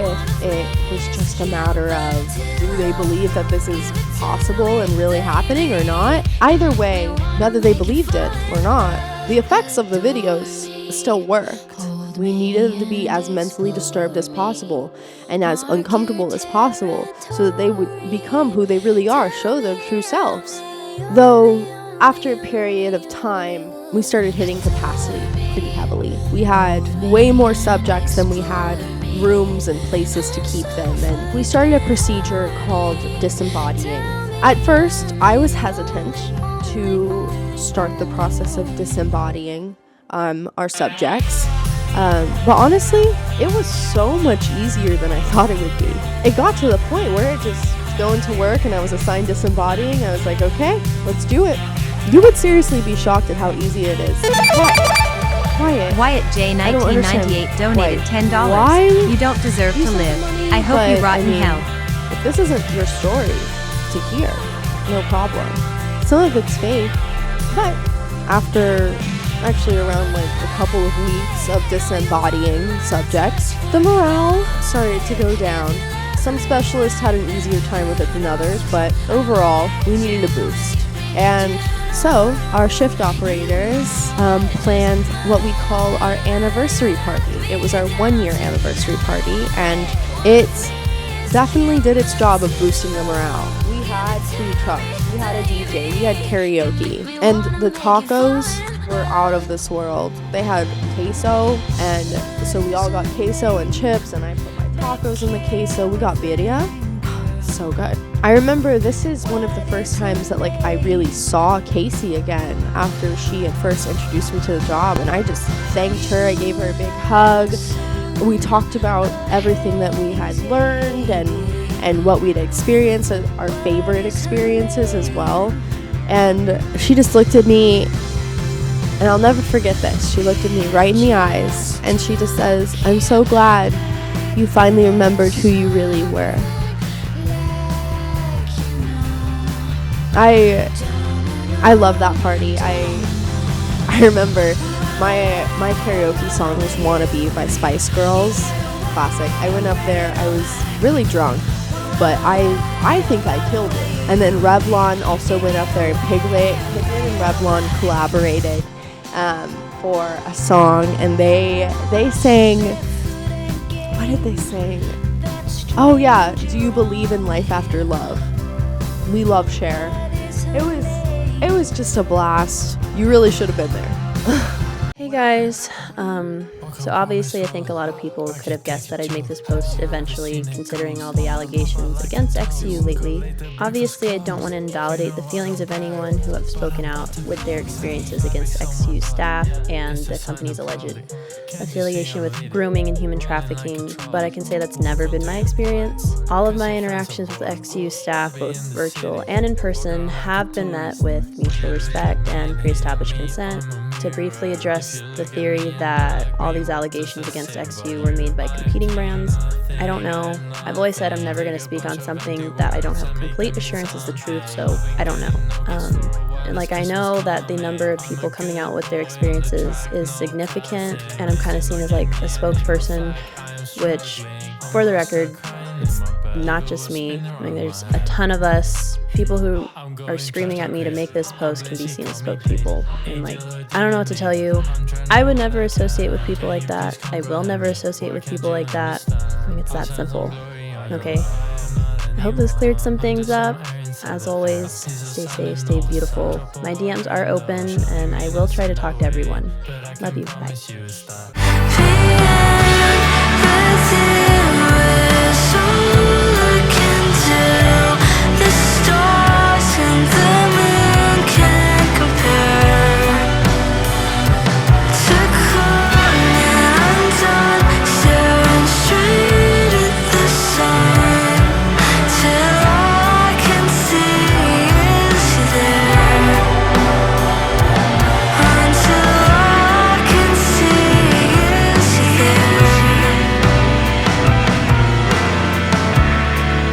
if it was just a matter of, do they believe that this is possible and really happening or not? Either way, whether they believed it or not, the effects of the videos still worked. We needed them to be as mentally disturbed as possible and as uncomfortable as possible so that they would become who they really are, show their true selves. Though, after a period of time, we started hitting capacity pretty heavily. We had way more subjects than we had rooms and places to keep them, and we started a procedure called disembodying. At first, I was hesitant to start the process of disembodying our subjects, but honestly, it was so much easier than I thought it would be. It got to the point where it just going to work and I was assigned disembodying. I was like, okay, let's do it. You would seriously be shocked at how easy it is. Quiet. Wyatt J 1998 donated $10. Why You don't deserve to live. I hope you rot in hell. If this isn't your story to hear, no problem. Some of it's fake, but after actually around like a couple of weeks of disembodying subjects, the morale started to go down. Some specialists had an easier time with it than others, but overall, we needed a boost. And so, our shift operators planned what we call our anniversary party. It was our 1-year anniversary party, and it definitely did its job of boosting the morale. We had food trucks, we had a DJ, we had karaoke, and the tacos were out of this world. They had queso, and so we all got queso and chips, and I put my tacos in the queso. We got birria. So good. I remember this is one of the first times that like I really saw Casey again after she had first introduced me to the job, and I just thanked her. I gave her a big hug. We talked about everything that we had learned and what we'd experienced, our favorite experiences as well. And she just looked at me, and I'll never forget this. She looked at me right in the eyes, and she just says, "I'm so glad you finally remembered who you really were." I love that party. I remember my karaoke song was "Wannabe" by Spice Girls. Classic. I went up there, I was really drunk, but I think I killed it. And then Revlon also went up there. Piglet and Revlon collaborated for a song, and they sang, what did they sing? Oh yeah, "Do You Believe in Life After Love?" We love Cher. It was just a blast. You really should have been there. Hey guys, so obviously I think a lot of people could have guessed that I'd make this post eventually, considering all the allegations against XU lately. Obviously I don't want to invalidate the feelings of anyone who have spoken out with their experiences against XU staff and the company's alleged affiliation with grooming and human trafficking, but I can say that's never been my experience. All of my interactions with XU staff, both virtual and in person, have been met with mutual respect and pre-established consent. To briefly address the theory that all these allegations against XU were made by competing brands, I don't know. I've always said I'm never going to speak on something that I don't have complete assurance is the truth, so I don't know. And like, I know that the number of people coming out with their experiences is significant, and I'm kind of seen as like a spokesperson, which, for the record, it's not just me. I mean, there's a ton of us. People who are screaming at me to make this post can be seen as spokespeople. And like, I don't know what to tell you. I would never associate with people like that. I will never associate with people like that. I mean, it's that simple. Okay? I hope this cleared some things up. as always, stay safe, stay beautiful. My DMs are open, and I will try to talk to everyone. Love you. Bye.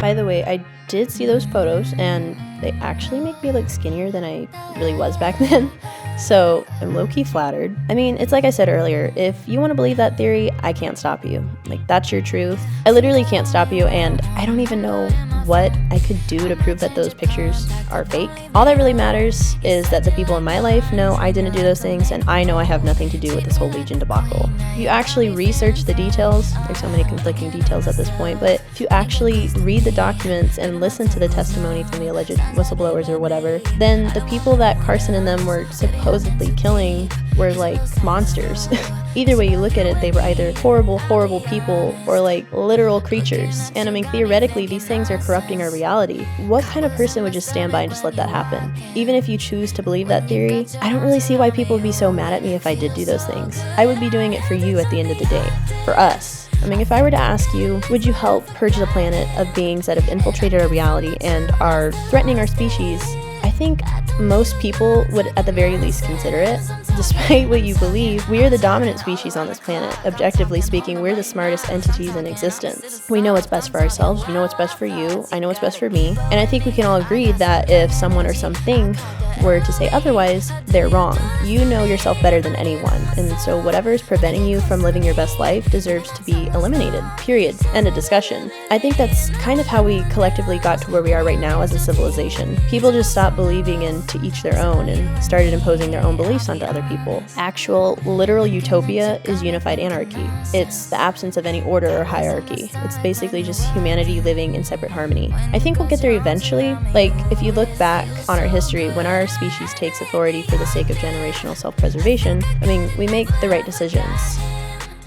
By the way, I did see those photos, and they actually make me look skinnier than I really was back then. So I'm low-key flattered. I mean, it's like I said earlier, if you want to believe that theory, I can't stop you. Like, that's your truth. I literally can't stop you, and I don't even know what I could do to prove that those pictures are fake. All that really matters is that the people in my life know I didn't do those things, and I know I have nothing to do with this whole Legion debacle. If you actually research the details, there's so many conflicting details at this point, but if you actually read the documents and listen to the testimony from the alleged whistleblowers or whatever, then the people that Carson and them were supposedly killing were like monsters. Either way you look at it, they were either horrible, horrible people or like literal creatures. And I mean, theoretically, these things are corrupting our reality. What kind of person would just stand by and just let that happen? Even if you choose to believe that theory, I don't really see why people would be so mad at me if I did do those things. I would be doing it for you at the end of the day. For us. I mean, if I were to ask you, would you help purge the planet of beings that have infiltrated our reality and are threatening our species? I think most people would at the very least consider it. Despite what you believe, we are the dominant species on this planet. Objectively speaking, we're the smartest entities in existence. We know what's best for ourselves, we know what's best for you, I know what's best for me, and I think we can all agree that if someone or something were to say otherwise, they're wrong. You know yourself better than anyone, and so whatever is preventing you from living your best life deserves to be eliminated, period. End of discussion. I think that's kind of how we collectively got to where we are right now as a civilization. People just stopped believing in to each their own and started imposing their own beliefs onto other people. Actual, literal utopia is unified anarchy. It's the absence of any order or hierarchy. It's basically just humanity living in separate harmony. I think we'll get there eventually. Like, if you look back on our history, when our species takes authority for the sake of generational self-preservation, I mean, we make the right decisions.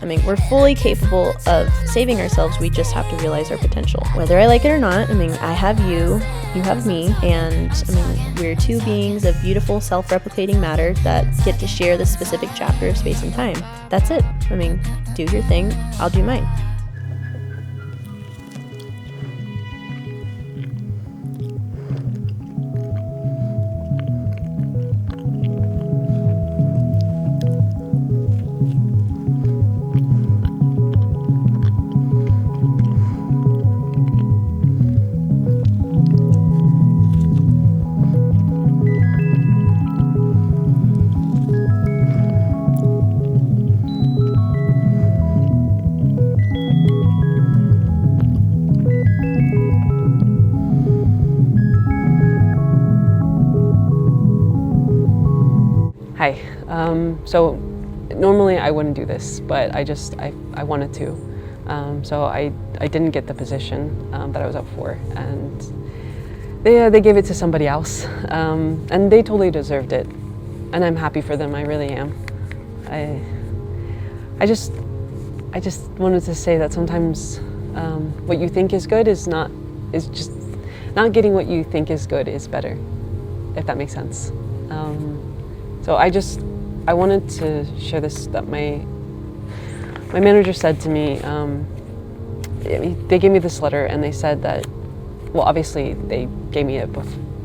I mean, we're fully capable of saving ourselves, we just have to realize our potential. Whether I like it or not, I mean, I have you have me, and I mean, we're two beings of beautiful self-replicating matter that get to share this specific chapter of space and time. That's it. I mean, do your thing, I'll do mine. Hi. So normally I wouldn't do this, but I wanted to. So I didn't get the position that I was up for, and they gave it to somebody else, and they totally deserved it, and I'm happy for them. I really am. I just wanted to say that sometimes what you think is good is just not getting what you think is good is better, if that makes sense. So I wanted to share this, that my manager said to me, they gave me this letter and they said that, well, obviously they gave me it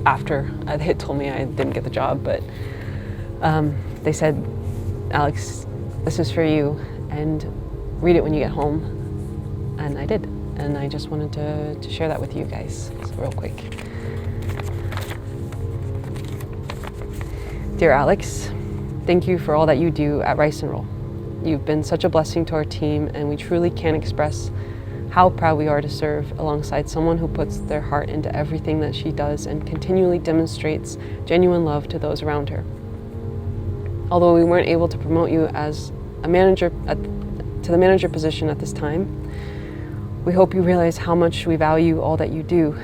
after they had told me I didn't get the job, but they said, Alex, this is for you, and read it when you get home. And I did, and I just wanted to share that with you guys, so real quick. Dear Alex, thank you for all that you do at Rice and Roll. You've been such a blessing to our team, and we truly can't express how proud we are to serve alongside someone who puts their heart into everything that she does and continually demonstrates genuine love to those around her. Although we weren't able to promote you as a manager to the manager position at this time, we hope you realize how much we value all that you do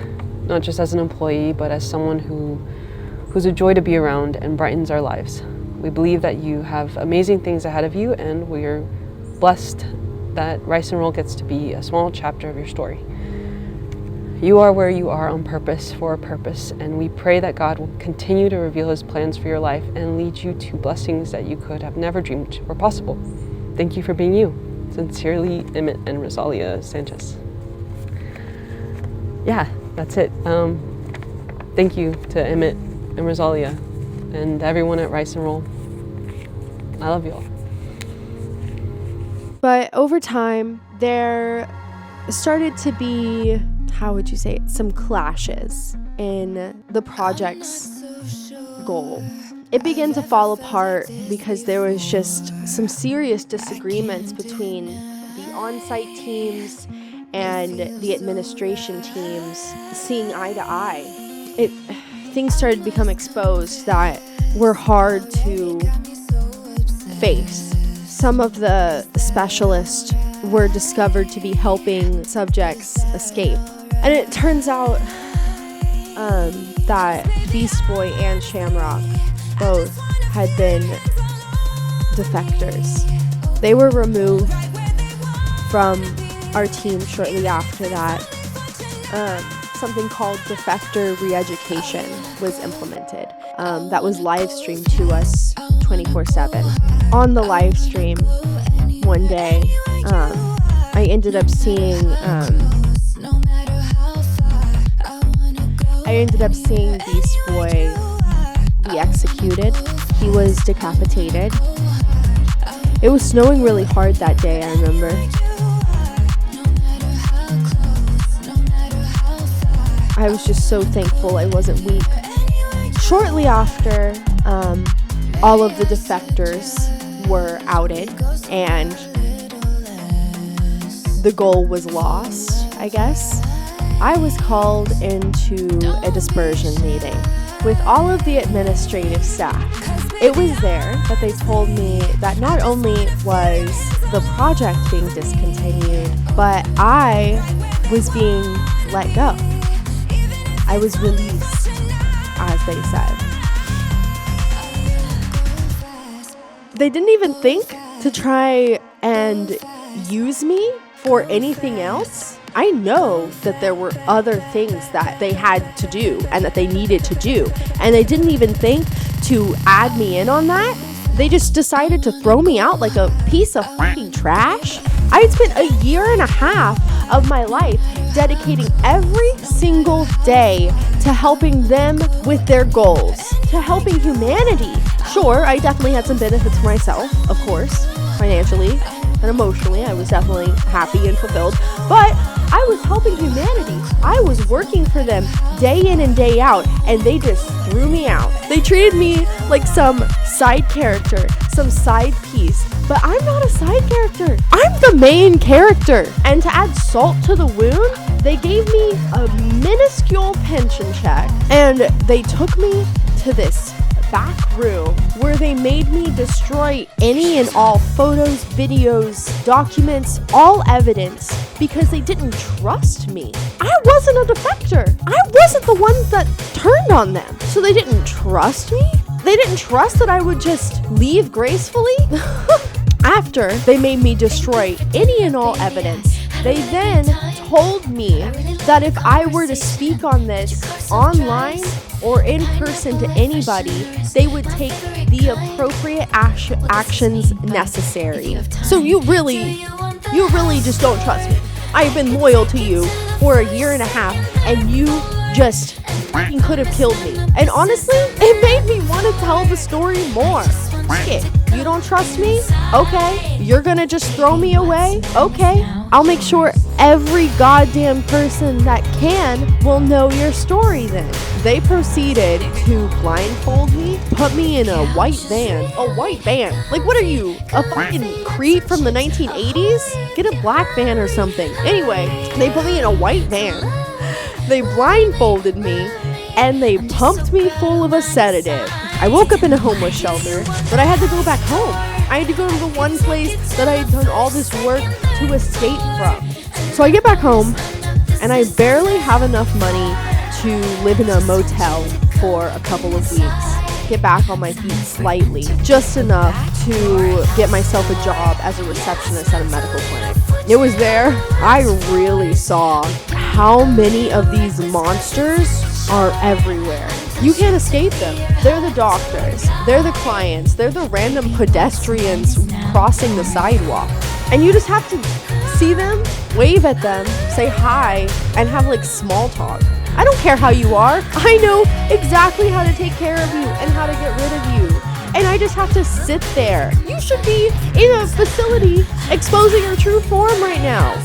not just as an employee, but as someone who's a joy to be around and brightens our lives. We believe that you have amazing things ahead of you, and we're blessed that Rice and Roll gets to be a small chapter of your story. You are where you are on purpose for a purpose, and we pray that God will continue to reveal his plans for your life and lead you to blessings that you could have never dreamed were possible. Thank you for being you. Sincerely, Emmett and Rosalia Sanchez. Yeah, that's it. Thank you to Emmett and Rosalia and everyone at Rice and Roll. I love you all. But over time, there started to be, how would you say it, some clashes in the project's goal. It began to fall apart because there was just some serious disagreements between the on-site teams and the administration teams seeing eye to eye. Things started to become exposed that were hard to face. Some of the specialists were discovered to be helping subjects escape. And it turns out that Beast Boy and Shamrock both had been defectors. They were removed from our team shortly after that. Something called defector re-education was implemented. That was live streamed to us 24/7. On the live stream one day, I ended up seeing Beast Boy be executed. He was decapitated. It was snowing really hard that day, I remember. I was just so thankful I wasn't weak. Shortly after, all of the defectors were outed and the goal was lost, I guess. I was called into a dispersion meeting with all of the administrative staff. It was there that they told me that not only was the project being discontinued, but I was being let go. I was released, as they said. They didn't even think to try and use me for anything else. I know that there were other things that they had to do and that they needed to do, and they didn't even think to add me in on that. They just decided to throw me out like a piece of fucking trash. I had spent a year and a half of my life dedicating every single day to helping them with their goals, to helping humanity. Sure, I definitely had some benefits for myself, of course, financially and emotionally. I was definitely happy and fulfilled, but I was helping humanity. I was working for them day in and day out, and they just threw me out. They treated me like some side character, some side piece, but I'm not a side character. I'm the main character. And to add salt to the wound, they gave me a minuscule pension check, and they took me to this back room where they made me destroy any and all photos, videos, documents, all evidence because they didn't trust me. I wasn't a defector. I wasn't the one that turned on them. So they didn't trust me? They didn't trust that I would just leave gracefully? After they made me destroy any and all evidence, they then told me that if I were to speak on this online or in person to anybody, they would take the appropriate actions necessary. So you really just don't trust me. I've been loyal to you for a year and a half, and you just fucking could have killed me. And honestly, it made me want to tell the story more. Shit, you don't trust me? Okay. You're gonna just throw me away? Okay. I'll make sure every goddamn person that can will know your story then. They proceeded to blindfold me, put me in a white van. A white van? Like, what are you, a fucking creep from the 1980s? Get a black van or something. Anyway, they put me in a white van. They blindfolded me, and they pumped me full of a sedative. I woke up in a homeless shelter, but I had to go back home. I had to go to the one place that I had done all this work to escape from. So I get back home, and I barely have enough money to live in a motel for a couple of weeks, get back on my feet slightly, just enough to get myself a job as a receptionist at a medical clinic. It was there I really saw how many of these monsters are everywhere. You can't escape them. They're the doctors, they're the clients, they're the random pedestrians crossing the sidewalk. And you just have to see them, wave at them, say hi, and have like small talk. I don't care how you are. I know exactly how to take care of you and how to get rid of you. And I just have to sit there. You should be in a facility exposing your true form right now.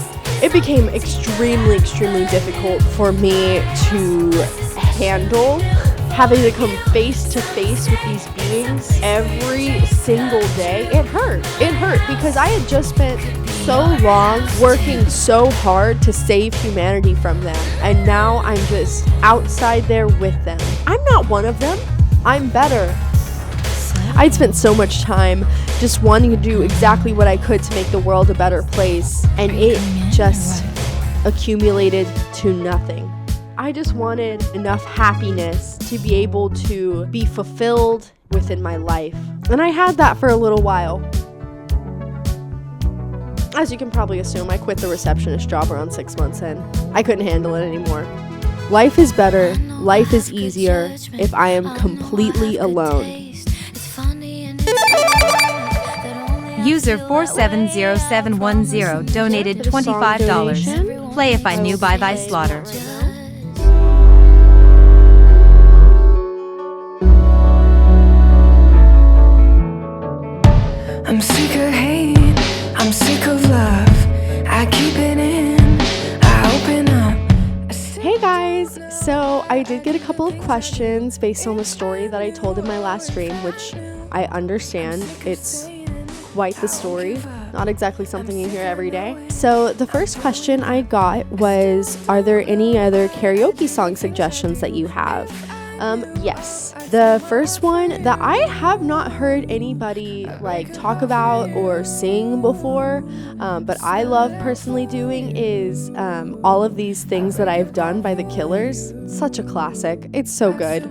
It became extremely, extremely difficult for me to handle having to come face to face with these beings every single day. It hurt because I had just spent so long working so hard to save humanity from them, and now I'm just outside there with them. I'm not one of them. I'm better. I'd spent so much time just wanting to do exactly what I could to make the world a better place, and it just accumulated to nothing. I just wanted enough happiness to be able to be fulfilled within my life. And I had that for a little while. As you can probably assume, I quit the receptionist job around 6 months in. I couldn't handle it anymore. Life is better, life is easier if I am completely alone. User 470710 donated $25. Play If I Knew by Thy Slaughter. I'm sick of hate, I'm sick of love. I keep it in, I open up. Hey guys, so I did get a couple of questions based on the story that I told in my last stream, which I understand it's quite the story, not exactly something you hear every day. So the first question I got was, are there any other karaoke song suggestions that you have? Yes. The first one that I have not heard anybody like talk about or sing before, but I love personally doing is All of These Things That I've Done by The Killers. Such a classic. It's so good.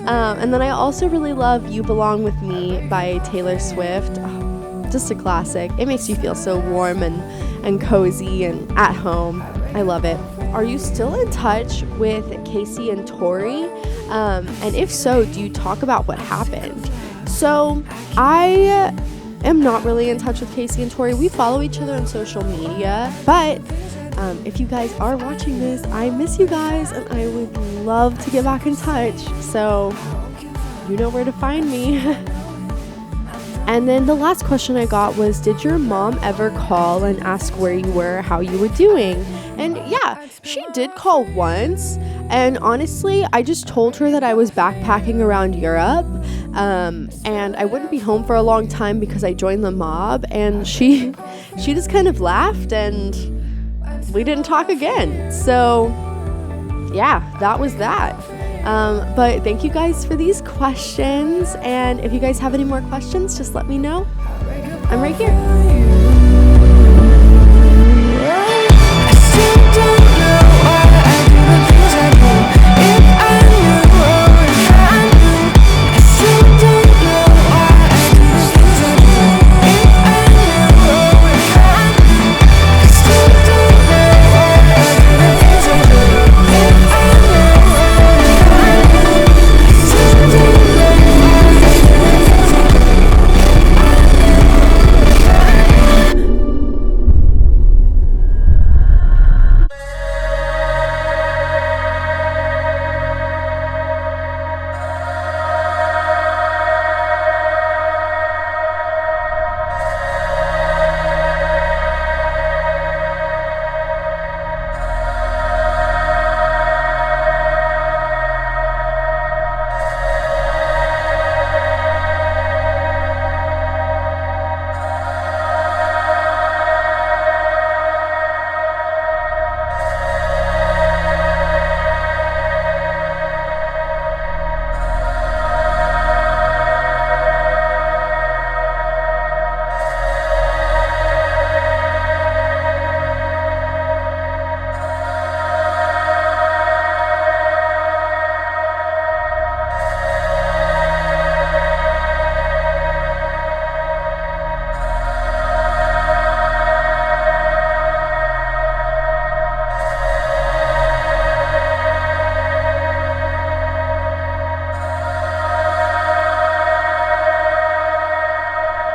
And then I also really love You Belong With Me by Taylor Swift. Oh, just a classic. It makes you feel so warm and cozy and at home. I love it. Are you still in touch with Casey and Tori? And if so, do you talk about what happened? So I am not really in touch with Casey and Tori. We follow each other on social media, but if you guys are watching this, I miss you guys and I would love to get back in touch. So you know where to find me. And then the last question I got was, did your mom ever call and ask where you were, how you were doing? And yeah, she did call once. And honestly, I just told her that I was backpacking around Europe, and I wouldn't be home for a long time because I joined the mob. And she just kind of laughed and we didn't talk again. So yeah, that was that. But thank you guys for these questions. And if you guys have any more questions, just let me know. I'm right here.